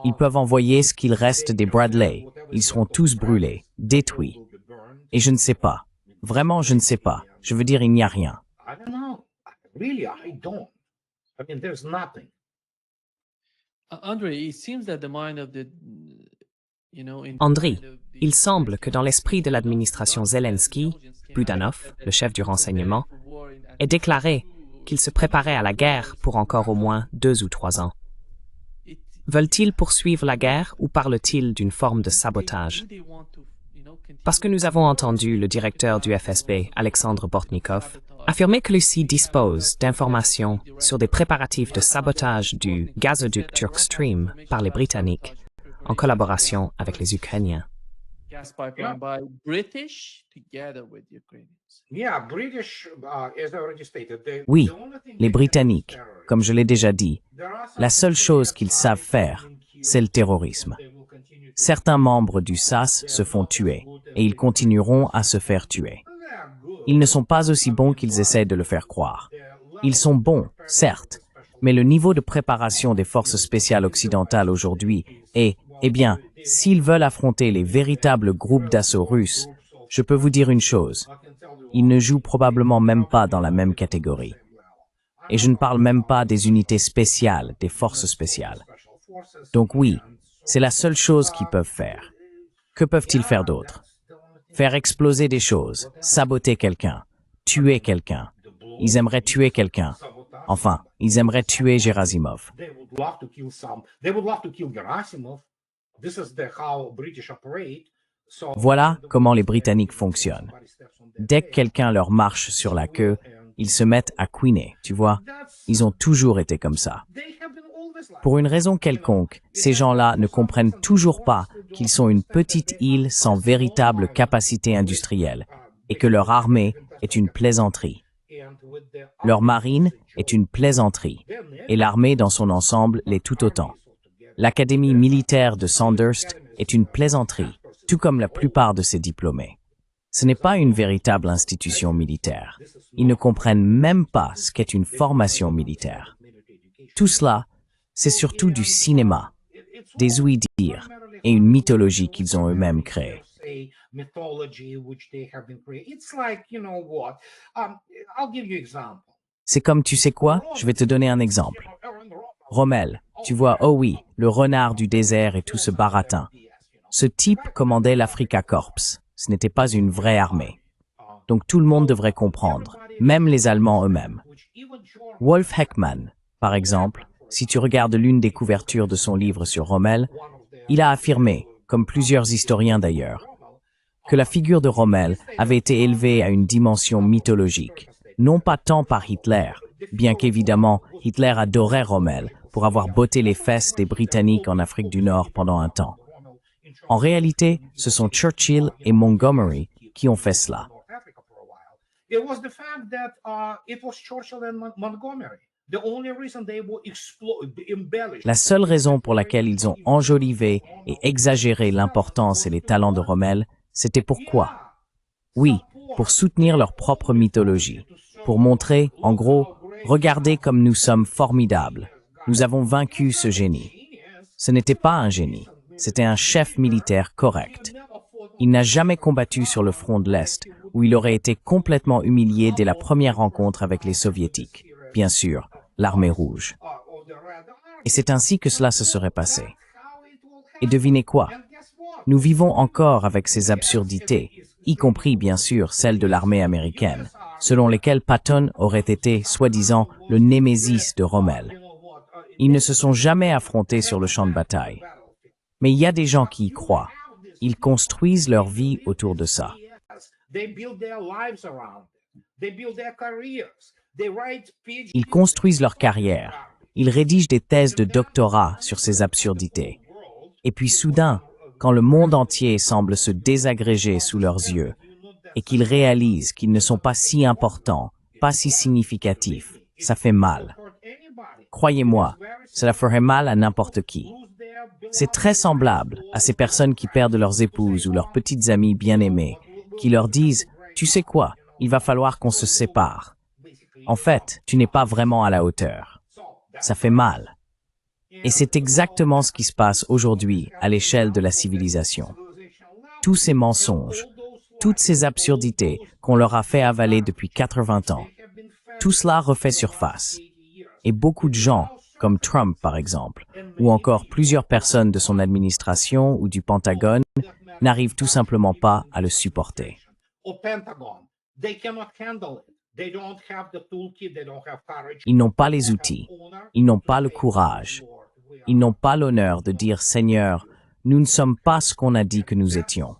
Ils peuvent envoyer ce qu'il reste des Bradley, ils seront tous brûlés, détruits. Et je ne sais pas. Vraiment, je ne sais pas. Je veux dire, il n'y a rien.
Andre, it seems that the mind of the
Andriy, il semble que dans l'esprit de l'administration Zelensky, Budanov, le chef du renseignement, ait déclaré qu'il se préparait à la guerre pour encore au moins 2 ou 3 ans. Veulent-ils poursuivre la guerre ou parlent-ils d'une forme de sabotage? Parce que nous avons entendu le directeur du FSB, Alexandre Bortnikov, affirmer que Russie dispose d'informations sur des préparatifs de sabotage du gazoduc Turk Stream par les Britanniques, en collaboration avec les Ukrainiens.
Gas pipeline by British together with Ukrainians.
Yeah, British, as I already stated,
Oui,
the only thing
les
they
Britanniques,
can do is
comme je l'ai déjà dit,
there are some
la seule chose qu'ils savent faire, c'est le terrorisme.
they will continue to
Certains membres du SAS se font tuer, et ils continueront à se faire tuer. Ils ne sont pas aussi bons qu'ils essaient de le faire croire. Ils sont bons, certes, mais le niveau de préparation des forces spéciales occidentales aujourd'hui est, eh bien, s'ils veulent affronter les véritables groupes d'assaut russes, je peux vous dire une chose, ils ne jouent probablement même pas dans la même catégorie. Et je ne parle même pas des unités spéciales, des forces spéciales. Donc oui, c'est la seule chose qu'ils peuvent faire. Que peuvent-ils faire d'autre? Faire exploser des choses, saboter quelqu'un, tuer quelqu'un. Ils aimeraient tuer quelqu'un. Enfin, ils aimeraient tuer Gerasimov.
They would love to kill some. They would love to kill Gerasimov. This is how British operate. So
Voilà comment les Britanniques fonctionnent. Dès que quelqu'un leur marche sur la queue, ils se mettent à couiner, tu vois. Ils ont toujours été comme ça.
they have been always like
Pour une raison quelconque, ces gens-là ne comprennent toujours pas qu'ils sont une petite île sans véritable capacité industrielle et que leur armée est une plaisanterie.
and with the
Leur marine est une plaisanterie et l'armée dans son ensemble l'est tout autant. L'académie militaire de Sandhurst est une plaisanterie, tout comme la plupart de ses diplômés. Ce n'est pas une véritable institution militaire. Ils ne comprennent même pas ce qu'est une formation militaire. Tout cela, c'est surtout du cinéma, des ouïe-dire et une mythologie qu'ils ont eux-mêmes créée.
a mythology which they have been creating. It's like, you know what? I'll give you example.
C'est comme, tu sais quoi? Je vais te donner un exemple. Rommel, tu vois, oh oui, le renard du désert et tout ce baratin. Ce type commandait l'Africa Corps. Ce n'était pas une vraie armée. Donc tout le monde devrait comprendre, même les Allemands eux-mêmes. Wolf Heckmann, par exemple, si tu regardes l'une des couvertures de son livre sur Rommel, il a affirmé, comme plusieurs historiens d'ailleurs, que la figure de Rommel avait été élevée à une dimension mythologique, non pas tant par Hitler, bien qu'évidemment Hitler adorait Rommel pour avoir botté les fesses des Britanniques en Afrique du Nord pendant un temps. En réalité, ce sont Churchill et Montgomery qui ont fait cela.
It was the fact that it was Churchill and Montgomery. The only reason they will embellish.
La seule raison pour laquelle ils ont enjolivé et exagéré l'importance et les talents de Rommel, c'était pourquoi? Oui, pour soutenir leur propre mythologie, pour montrer, en gros, regardez comme nous sommes formidables. Nous avons vaincu ce génie. Ce n'était pas un génie, c'était un chef militaire correct. Il n'a jamais combattu sur le front de l'Est, où il aurait été complètement humilié dès la première rencontre avec les Soviétiques. Bien sûr, l'armée rouge. Et c'est ainsi que cela se serait passé. Et devinez quoi? Nous vivons encore avec ces absurdités, y compris bien sûr celles de l'armée américaine, selon lesquelles Patton aurait été, soi-disant, le némésis de Rommel. Ils ne se sont jamais affrontés sur le champ de bataille. Mais il y a des gens qui y croient. Ils construisent leur vie autour de ça.
They build their lives around it. They build their careers. They write PhD.
Ils construisent leur carrière. Ils rédigent des thèses de doctorat sur ces absurdités. Et puis soudain, quand le monde entier semble se désagréger sous leurs yeux, et qu'ils réalisent qu'ils ne sont pas si importants, pas si significatifs, ça fait mal. Croyez-moi, cela ferait mal à n'importe qui. C'est très semblable à ces personnes qui perdent leurs épouses ou leurs petites amies bien-aimées, qui leur disent « Tu sais quoi, il va falloir qu'on se sépare. » En fait, tu n'es pas vraiment à la hauteur. Ça fait mal. Et c'est exactement ce qui se passe aujourd'hui à l'échelle de la civilisation. Tous ces mensonges, toutes ces absurdités qu'on leur a fait avaler depuis 80 ans, tout cela refait surface. Et beaucoup de gens, comme Trump par exemple, ou encore plusieurs personnes de son administration ou du Pentagone n'arrivent tout simplement pas à le supporter. Ils n'ont pas les outils, ils n'ont pas le courage, ils n'ont pas l'honneur de dire « Seigneur, nous ne sommes pas ce qu'on a dit que nous étions ».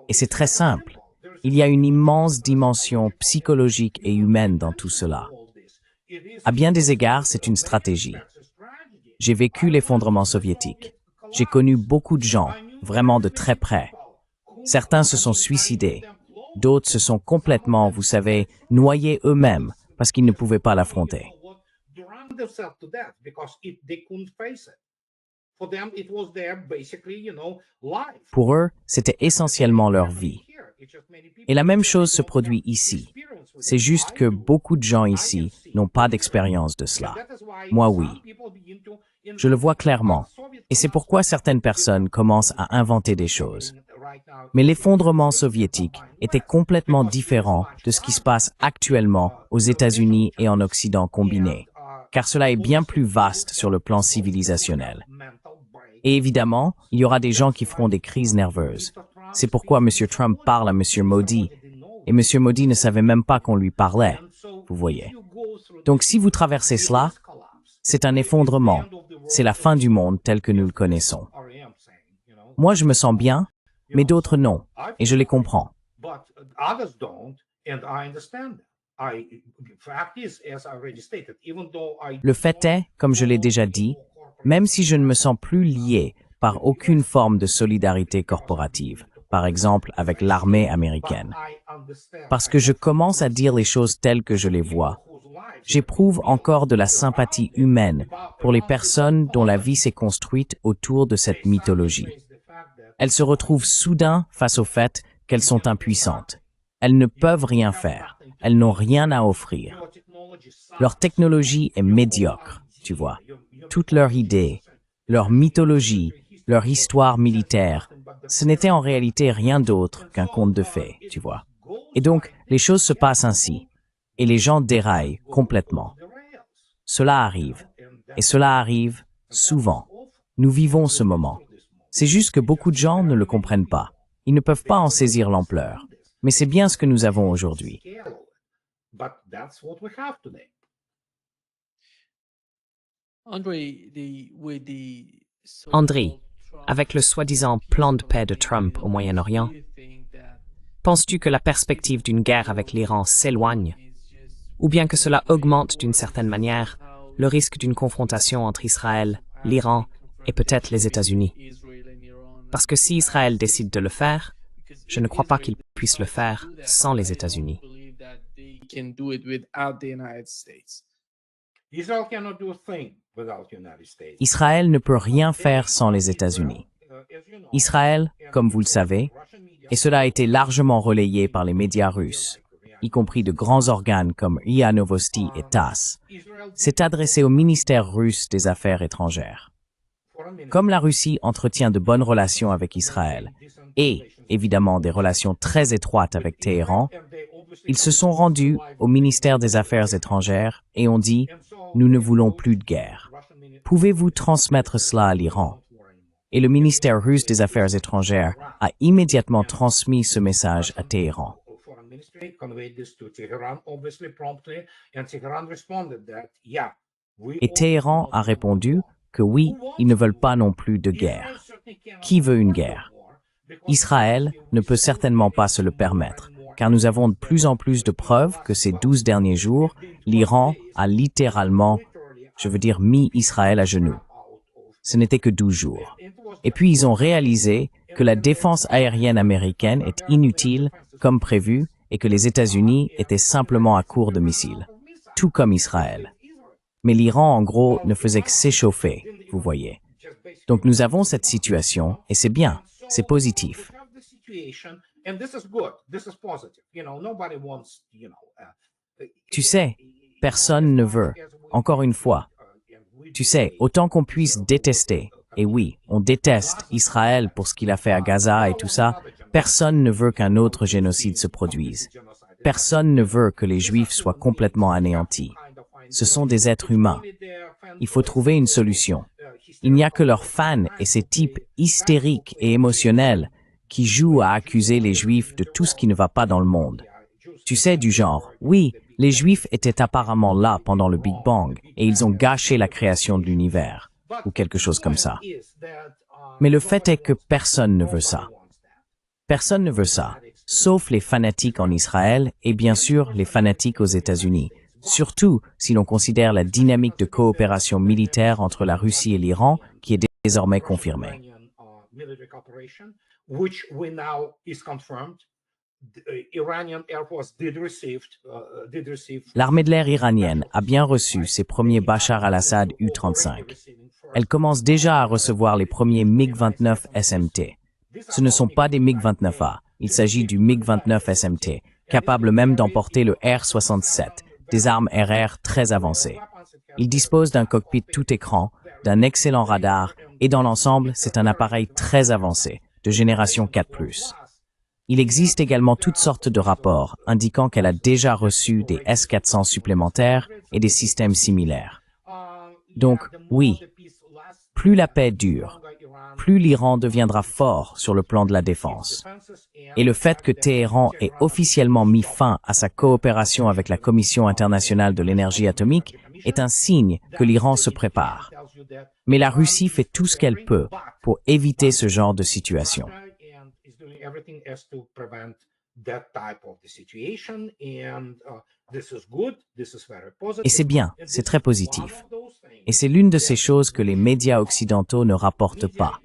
Et c'est très simple. Il y a une immense dimension psychologique et humaine dans tout cela. À bien des égards, c'est une stratégie. J'ai vécu l'effondrement soviétique. J'ai connu beaucoup de gens, vraiment de très près. Certains se sont suicidés. D'autres se sont complètement, vous savez, noyés eux-mêmes parce qu'ils ne pouvaient pas l'affronter. Pour eux, c'était essentiellement leur vie. Et la même chose se produit ici. C'est juste que beaucoup de gens ici n'ont pas d'expérience de cela. Moi, oui. Je le vois clairement. Et c'est pourquoi certaines personnes commencent à inventer des choses. Mais l'effondrement soviétique était complètement différent de ce qui se passe actuellement aux États-Unis et en Occident combinés, car cela est bien plus vaste sur le plan civilisationnel. Et évidemment, il y aura des gens qui feront des crises nerveuses. C'est pourquoi M. Trump parle à M. Modi, et M. Modi ne savait même pas qu'on lui parlait, vous voyez. Donc si vous traversez cela, c'est un effondrement, c'est la fin du monde tel que nous le connaissons. Moi, je me sens bien, mais d'autres non, et je les comprends. Le fait est, comme je l'ai déjà dit, même si je ne me sens plus lié par aucune forme de solidarité corporative, par exemple avec l'armée américaine, parce que je commence à dire les choses telles que je les vois, j'éprouve encore de la sympathie humaine pour les personnes dont la vie s'est construite autour de cette mythologie. Elles se retrouvent soudain face au fait qu'elles sont impuissantes. Elles ne peuvent rien faire. Elles n'ont rien à offrir. Leur technologie est médiocre, tu vois. Toutes leurs idées, leur mythologie, leur histoire militaire, ce n'était en réalité rien d'autre qu'un conte de fées, tu vois. Et donc, les choses se passent ainsi. Et les gens déraillent complètement. Cela arrive. Et cela arrive souvent. Nous vivons ce moment. C'est juste que beaucoup de gens ne le comprennent pas. Ils ne peuvent pas en saisir l'ampleur. Mais c'est bien ce que nous avons aujourd'hui.
André, avec le soi-disant plan de paix de Trump au Moyen-Orient, penses-tu que la perspective d'une guerre avec l'Iran s'éloigne, ou bien que cela augmente d'une certaine manière le risque d'une confrontation entre Israël, l'Iran et peut-être les États-Unis? Parce que si Israël décide de le faire, je ne crois pas qu'il puisse le faire sans les États-Unis.
Israël ne peut rien faire sans les États-Unis. Israël, comme vous le savez, et cela a été largement relayé par les médias russes, y compris de grands organes comme RIA Novosti et TASS, s'est adressé au ministère russe des Affaires étrangères. Comme la Russie entretient de bonnes relations avec Israël et, évidemment, des relations très étroites avec Téhéran, ils se sont rendus au ministère des Affaires étrangères et ont dit « Nous ne voulons plus de guerre. Pouvez-vous transmettre cela à l'Iran ?» Et le ministère russe des Affaires étrangères a immédiatement transmis ce message à Téhéran. Et Téhéran a répondu que oui, ils ne veulent pas non plus de guerre. Qui veut une guerre? Israël ne peut certainement pas se le permettre, car nous avons de plus en plus de preuves que ces 12 derniers jours, l'Iran a littéralement, mis Israël à genoux. Ce n'était que 12 jours. Et puis ils ont réalisé que la défense aérienne américaine est inutile, comme prévu, et que les États-Unis étaient simplement à court de missiles, tout comme Israël. Mais l'Iran, en gros, ne faisait que s'échauffer, vous voyez. Donc nous avons cette situation, et c'est bien, c'est positif. Tu sais, personne ne veut, encore une fois. Tu sais, autant qu'on puisse détester, et oui, on déteste Israël pour ce qu'il a fait à Gaza et tout ça, personne ne veut qu'un autre génocide se produise. Personne ne veut que les Juifs soient complètement anéantis. Ce sont des êtres humains. Il faut trouver une solution. Il n'y a que leurs fans et ces types hystériques et émotionnels qui jouent à accuser les Juifs de tout ce qui ne va pas dans le monde. Tu sais, du genre, oui, les Juifs étaient apparemment là pendant le Big Bang et ils ont gâché la création de l'univers, ou quelque chose comme ça. Mais le fait est que personne ne veut ça. Personne ne veut ça, sauf les fanatiques en Israël et bien sûr les fanatiques aux États-Unis, surtout si l'on considère la dynamique de coopération militaire entre la Russie et l'Iran qui est désormais confirmée. L'armée de l'air iranienne a bien reçu ses premiers Bachar al-Assad U-35. Elle commence déjà à recevoir les premiers MiG-29 SMT. Ce ne sont pas des MiG-29A, il s'agit du MiG-29 SMT, capable même d'emporter le R-67, des armes RR très avancées. Il dispose d'un cockpit tout écran, d'un excellent radar et dans l'ensemble, c'est un appareil très avancé, de génération 4+. Il existe également toutes sortes de rapports indiquant qu'elle a déjà reçu des S-400 supplémentaires et des systèmes similaires. Donc, oui, plus la paix dure, plus l'Iran deviendra fort sur le plan de la défense. Et le fait que Téhéran ait officiellement mis fin à sa coopération avec la Commission internationale de l'énergie atomique est un signe que l'Iran se prépare. Mais la Russie fait tout ce qu'elle peut pour éviter ce genre de situation. Et c'est bien, c'est très positif. Et c'est l'une de ces choses que les médias occidentaux ne rapportent pas.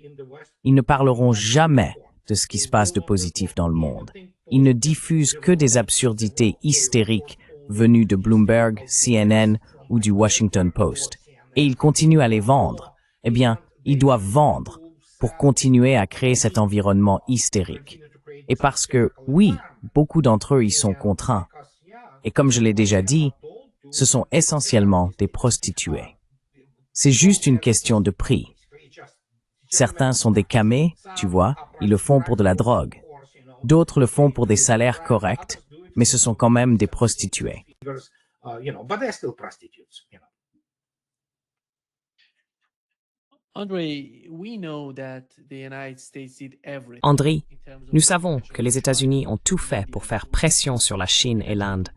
Ils ne parleront jamais de ce qui se passe de positif dans le monde. Ils ne diffusent que des absurdités hystériques venues de Bloomberg, CNN ou du Washington Post. Et ils continuent à les vendre. Eh bien, ils doivent vendre pour continuer à créer cet environnement hystérique. Et parce que, oui, beaucoup d'entre eux y sont contraints. Et comme je l'ai déjà dit, ce sont essentiellement des prostituées. C'est juste une question de prix. Certains sont des camés, tu vois, ils le font pour de la drogue. D'autres le font pour des salaires corrects, mais ce sont quand même des prostituées.
André, nous savons que les États-Unis ont tout fait pour faire pression sur la Chine et l'Inde,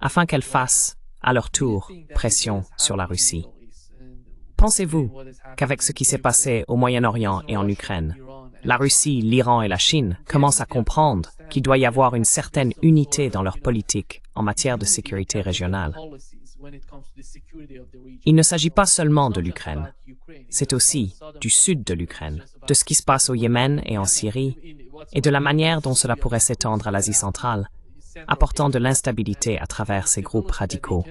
afin qu'elles fassent, à leur tour, pression sur la Russie. Pensez-vous qu'avec ce qui s'est passé au Moyen-Orient et en Ukraine, la Russie, l'Iran et la Chine commencent à comprendre qu'il doit y avoir une certaine unité dans leur politique en matière de sécurité régionale? Il ne s'agit pas seulement de l'Ukraine, c'est aussi du sud de l'Ukraine, de ce qui se passe au Yémen et en Syrie, et de la manière dont cela pourrait s'étendre à l'Asie centrale, apportant de l'instabilité à travers ces groupes radicaux.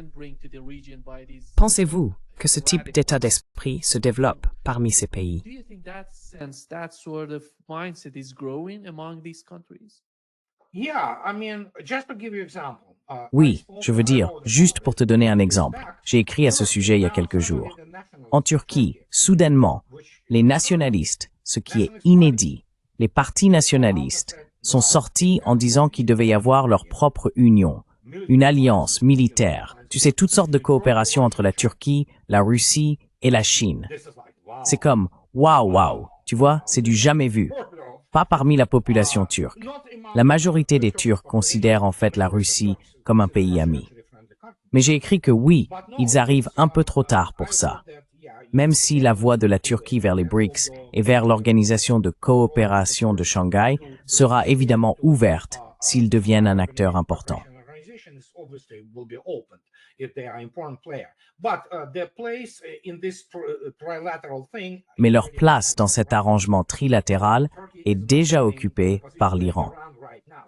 Pensez-vous que ce type d'état d'esprit se développe parmi ces pays?
Oui, je veux dire, juste pour te donner un exemple, j'ai écrit à ce sujet il y a quelques jours. En Turquie, soudainement, les nationalistes, ce qui est inédit, les partis nationalistes, sont sortis en disant qu'il devait y avoir leur propre union, une alliance militaire, tu sais, toutes sortes de coopérations entre la Turquie, la Russie et la Chine. C'est comme, waouh, tu vois, c'est du jamais vu. Pas parmi la population turque. La majorité des Turcs considèrent en fait la Russie comme un pays ami. Mais j'ai écrit que oui, ils arrivent un peu trop tard pour ça. Même si la voie de la Turquie vers les BRICS et vers l'Organisation de coopération de Shanghai sera évidemment ouverte s'ils deviennent un acteur important. Mais leur place dans cet arrangement trilatéral est déjà occupée par l'Iran.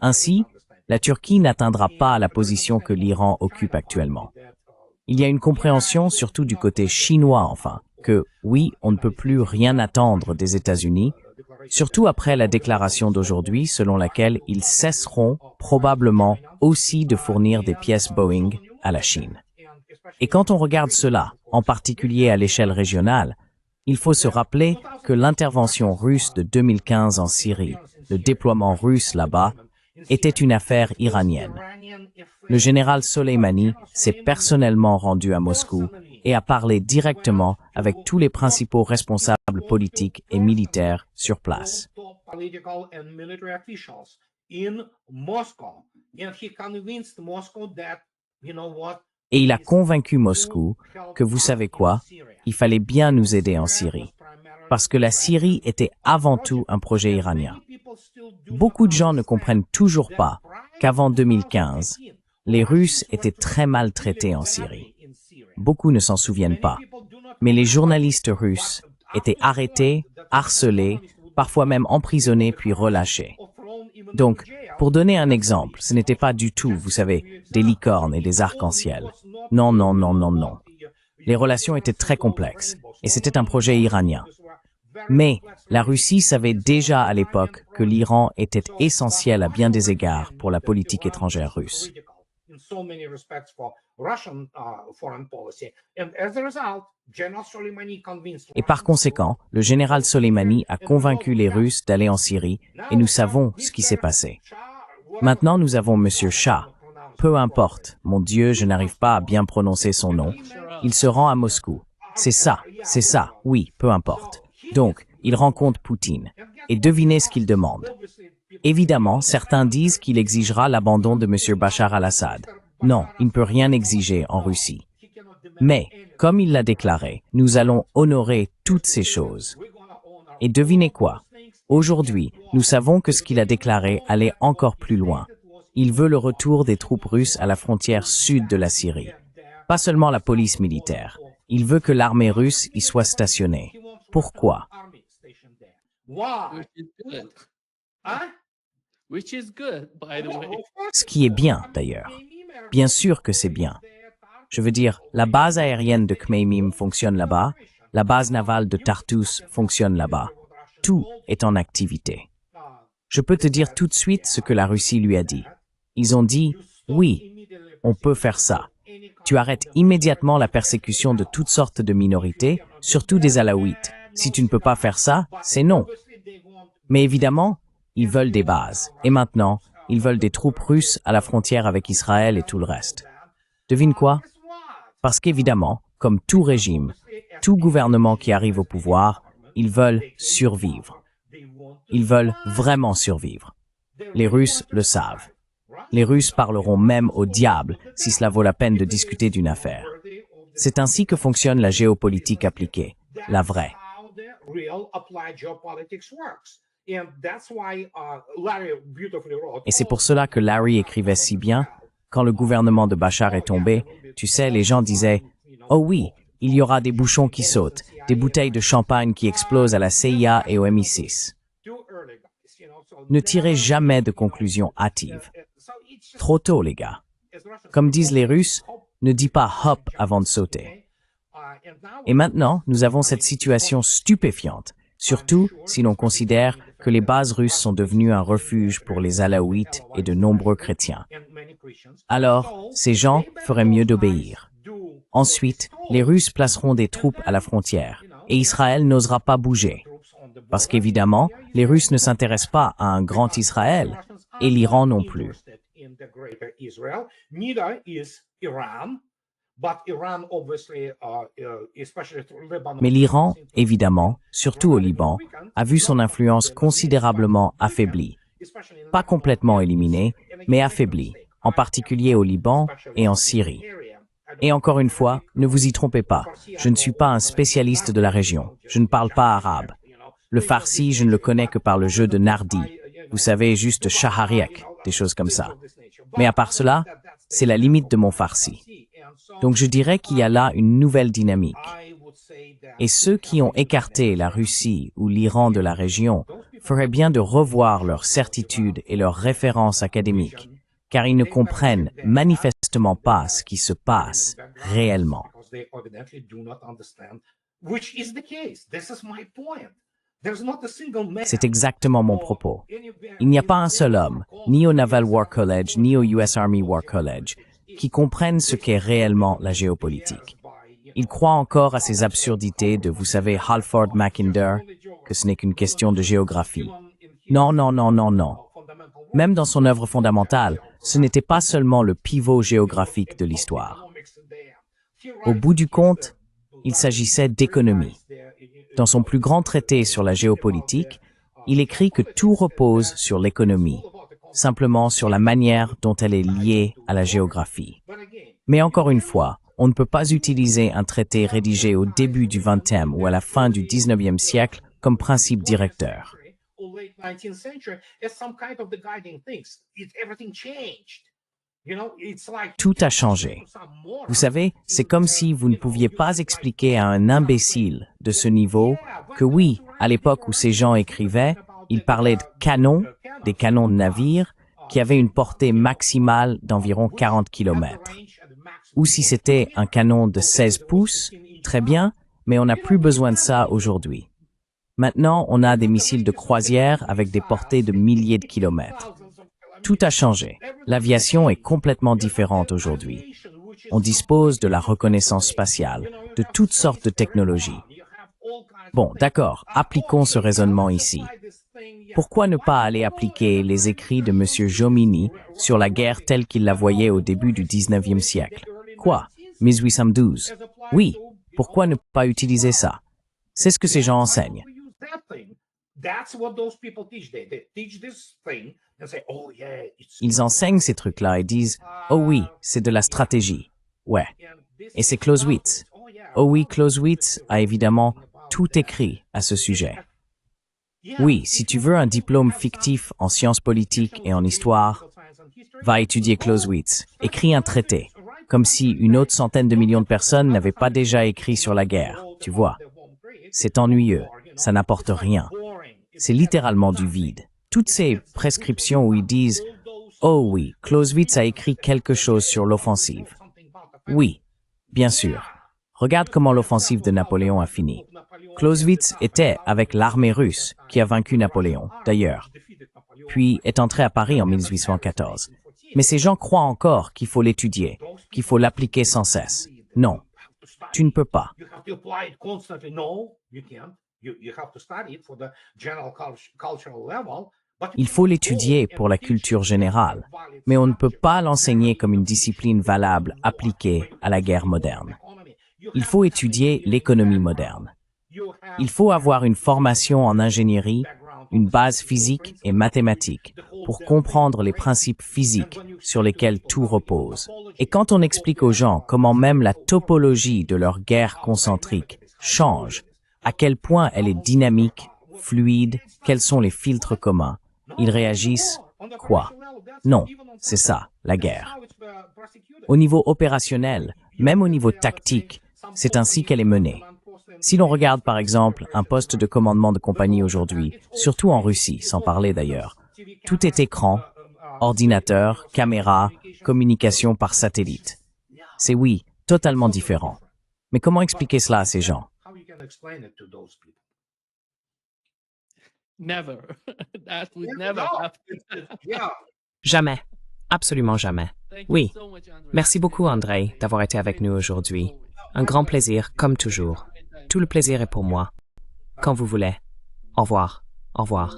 Ainsi, la Turquie n'atteindra pas la position que l'Iran occupe actuellement. Il y a une compréhension, surtout du côté chinois enfin, que oui, on ne peut plus rien attendre des États-Unis, surtout après la déclaration d'aujourd'hui selon laquelle ils cesseront probablement aussi de fournir des pièces Boeing à la Chine. Et quand on regarde cela, en particulier à l'échelle régionale, il faut se rappeler que l'intervention russe de 2015 en Syrie, le déploiement russe là-bas, était une affaire iranienne. Le général Soleimani s'est personnellement rendu à Moscou et a parlé directement avec tous les principaux responsables politiques et militaires sur place.
Top political and military officials in Moscow, and he convinced Moscow that, you know what,
Et il a convaincu Moscou que, vous savez quoi, il fallait bien nous aider en Syrie, parce que la Syrie était avant tout un projet iranien. Beaucoup de gens ne comprennent toujours pas qu'avant 2015, les Russes étaient très maltraités en Syrie. Beaucoup ne s'en souviennent pas, mais les journalistes russes étaient arrêtés, harcelés, parfois même emprisonnés puis relâchés. Donc, pour donner un exemple, ce n'était pas du tout, vous savez, des licornes et des arcs-en-ciel. Non, non, non, non, non. Les relations étaient très complexes, et c'était un projet iranien. Mais la Russie savait déjà à l'époque que l'Iran était essentiel à bien des égards pour la politique étrangère russe. Et par conséquent, le général Soleimani a convaincu les Russes d'aller en Syrie, et nous savons ce qui s'est passé. Maintenant, nous avons M. Shah. Peu importe, mon Dieu, je n'arrive pas à bien prononcer son nom. Il se rend à Moscou. C'est ça, oui, peu importe. Donc, il rencontre Poutine. Et devinez ce qu'il demande. Évidemment, certains disent qu'il exigera l'abandon de M. Bachar al-Assad. Non, il ne peut rien exiger en Russie. Mais, comme il l'a déclaré, nous allons honorer toutes ces choses. Et devinez quoi? Aujourd'hui, nous savons que ce qu'il a déclaré allait encore plus loin. Il veut le retour des troupes russes à la frontière sud de la Syrie. Pas seulement la police militaire. Il veut que l'armée russe y soit stationnée. Pourquoi?
Which is good. Which is good, by the way.
Ce qui est bien, d'ailleurs. Bien sûr que c'est bien. Je veux dire, la base aérienne de Khmeimim fonctionne là-bas, la base navale de Tartus fonctionne là-bas. Tout est en activité. Je peux te dire tout de suite ce que la Russie lui a dit. Ils ont dit, oui, on peut faire ça. Tu arrêtes immédiatement la persécution de toutes sortes de minorités, surtout des Alaouites. Si tu ne peux pas faire ça, c'est non. Mais évidemment, ils veulent des bases. Et maintenant, ils veulent des troupes russes à la frontière avec Israël et tout le reste. Devine quoi? Parce qu'évidemment, comme tout régime, tout gouvernement qui arrive au pouvoir, ils veulent survivre. Ils veulent vraiment survivre. Les Russes le savent. Les Russes parleront même au diable si cela vaut la peine de discuter d'une affaire. C'est ainsi que fonctionne la géopolitique appliquée, la vraie. Et c'est pour cela que Larry écrivait si bien, quand le gouvernement de Bachar est tombé, tu sais, les gens disaient « Oh oui, il y aura des bouchons qui sautent, des bouteilles de champagne qui explosent à la CIA et au MI6. » Ne tirez jamais de conclusions hâtives. Trop tôt, les gars. Comme disent les Russes, ne dis pas « hop » avant de sauter. Et maintenant, nous avons cette situation stupéfiante, surtout si l'on considère que les bases russes sont devenues un refuge pour les Alaouites et de nombreux chrétiens. Alors, ces gens feraient mieux d'obéir. Ensuite, les Russes placeront des troupes à la frontière, et Israël n'osera pas bouger. Parce qu'évidemment, les Russes ne s'intéressent pas à un grand Israël, et l'Iran non plus. Mais l'Iran, évidemment, surtout au Liban, a vu son influence considérablement affaiblie. Pas complètement éliminée, mais affaiblie, en particulier au Liban et en Syrie. Et encore une fois, ne vous y trompez pas, je ne suis pas un spécialiste de la région, je ne parle pas arabe. Le farsi, je ne le connais que par le jeu de Nardi. Vous savez, juste Shahariak, des choses comme ça. Mais à part cela, c'est la limite de mon farsi. Donc je dirais qu'il y a là une nouvelle dynamique. Et ceux qui ont écarté la Russie ou l'Iran de la région feraient bien de revoir leurs certitudes et leurs références académiques, car ils ne comprennent manifestement pas ce qui se passe réellement. C'est exactement mon propos. Il n'y a pas un seul homme, ni au Naval War College, ni au US Army War College, qui comprennent ce qu'est réellement la géopolitique. Ils croient encore à ces absurdités de, vous savez, Halford Mackinder, que ce n'est qu'une question de géographie. Non, non, non, non, non. Même dans son œuvre fondamentale, ce n'était pas seulement le pivot géographique de l'histoire. Au bout du compte, il s'agissait d'économie. Dans son plus grand traité sur la géopolitique, il écrit que tout repose sur l'économie, simplement sur la manière dont elle est liée à la géographie. Mais encore une fois, on ne peut pas utiliser un traité rédigé au début du XXe ou à la fin du XIXe siècle comme principe directeur. Tout a changé. Vous savez, c'est comme si vous ne pouviez pas expliquer à un imbécile de ce niveau que oui, à l'époque où ces gens écrivaient, ils parlaient de canons, des canons de navires, qui avaient une portée maximale d'environ 40 km. Ou si c'était un canon de 16 pouces, très bien, mais on n'a plus besoin de ça aujourd'hui. Maintenant, on a des missiles de croisière avec des portées de milliers de kilomètres. Tout a changé. L'aviation est complètement différente aujourd'hui. On dispose de la reconnaissance spatiale, de toutes sortes de technologies. Bon, d'accord, appliquons ce raisonnement ici. Pourquoi ne pas aller appliquer les écrits de M. Jomini sur la guerre telle qu'il la voyait au début du XIXe siècle? Quoi? 1812? Oui, pourquoi ne pas utiliser ça? C'est ce que ces gens enseignent. Ils enseignent ces trucs-là et disent « Oh oui, c'est de la stratégie. » Ouais. Et c'est Clausewitz. Oh oui, Clausewitz a évidemment tout écrit à ce sujet. Oui, si tu veux un diplôme fictif en sciences politiques et en histoire, va étudier Clausewitz. Écris un traité, comme si une autre centaine de millions de personnes n'avaient pas déjà écrit sur la guerre, tu vois. C'est ennuyeux, ça n'apporte rien. C'est littéralement du vide. Toutes ces prescriptions où ils disent « Oh oui, Clausewitz a écrit quelque chose sur l'offensive. » Oui, bien sûr. Regarde comment l'offensive de Napoléon a fini. Clausewitz était avec l'armée russe qui a vaincu Napoléon, d'ailleurs, puis est entré à Paris en 1814. Mais ces gens croient encore qu'il faut l'étudier, qu'il faut l'appliquer sans cesse. Non, tu ne peux pas. Il faut l'étudier pour la culture générale, mais on ne peut pas l'enseigner comme une discipline valable appliquée à la guerre moderne. Il faut étudier l'économie moderne. Il faut avoir une formation en ingénierie, une base physique et mathématique pour comprendre les principes physiques sur lesquels tout repose. Et quand on explique aux gens comment même la topologie de leur guerre concentrique change, à quel point elle est dynamique, fluide, quels sont les filtres communs, ils réagissent « Quoi? Non, c'est ça, la guerre. » Au niveau opérationnel, même au niveau tactique, c'est ainsi qu'elle est menée. Si l'on regarde par exemple un poste de commandement de compagnie aujourd'hui, surtout en Russie, sans parler d'ailleurs, tout est écran, ordinateur, caméra, communication par satellite. C'est oui, totalement différent. Mais comment expliquer cela à ces gens?
Never. That would never happen.
Jamais. Absolument jamais. Oui. Merci beaucoup, Andrei, d'avoir été avec nous aujourd'hui. Un grand plaisir, comme toujours. Tout le plaisir est pour moi. Quand vous voulez. Au revoir. Au revoir.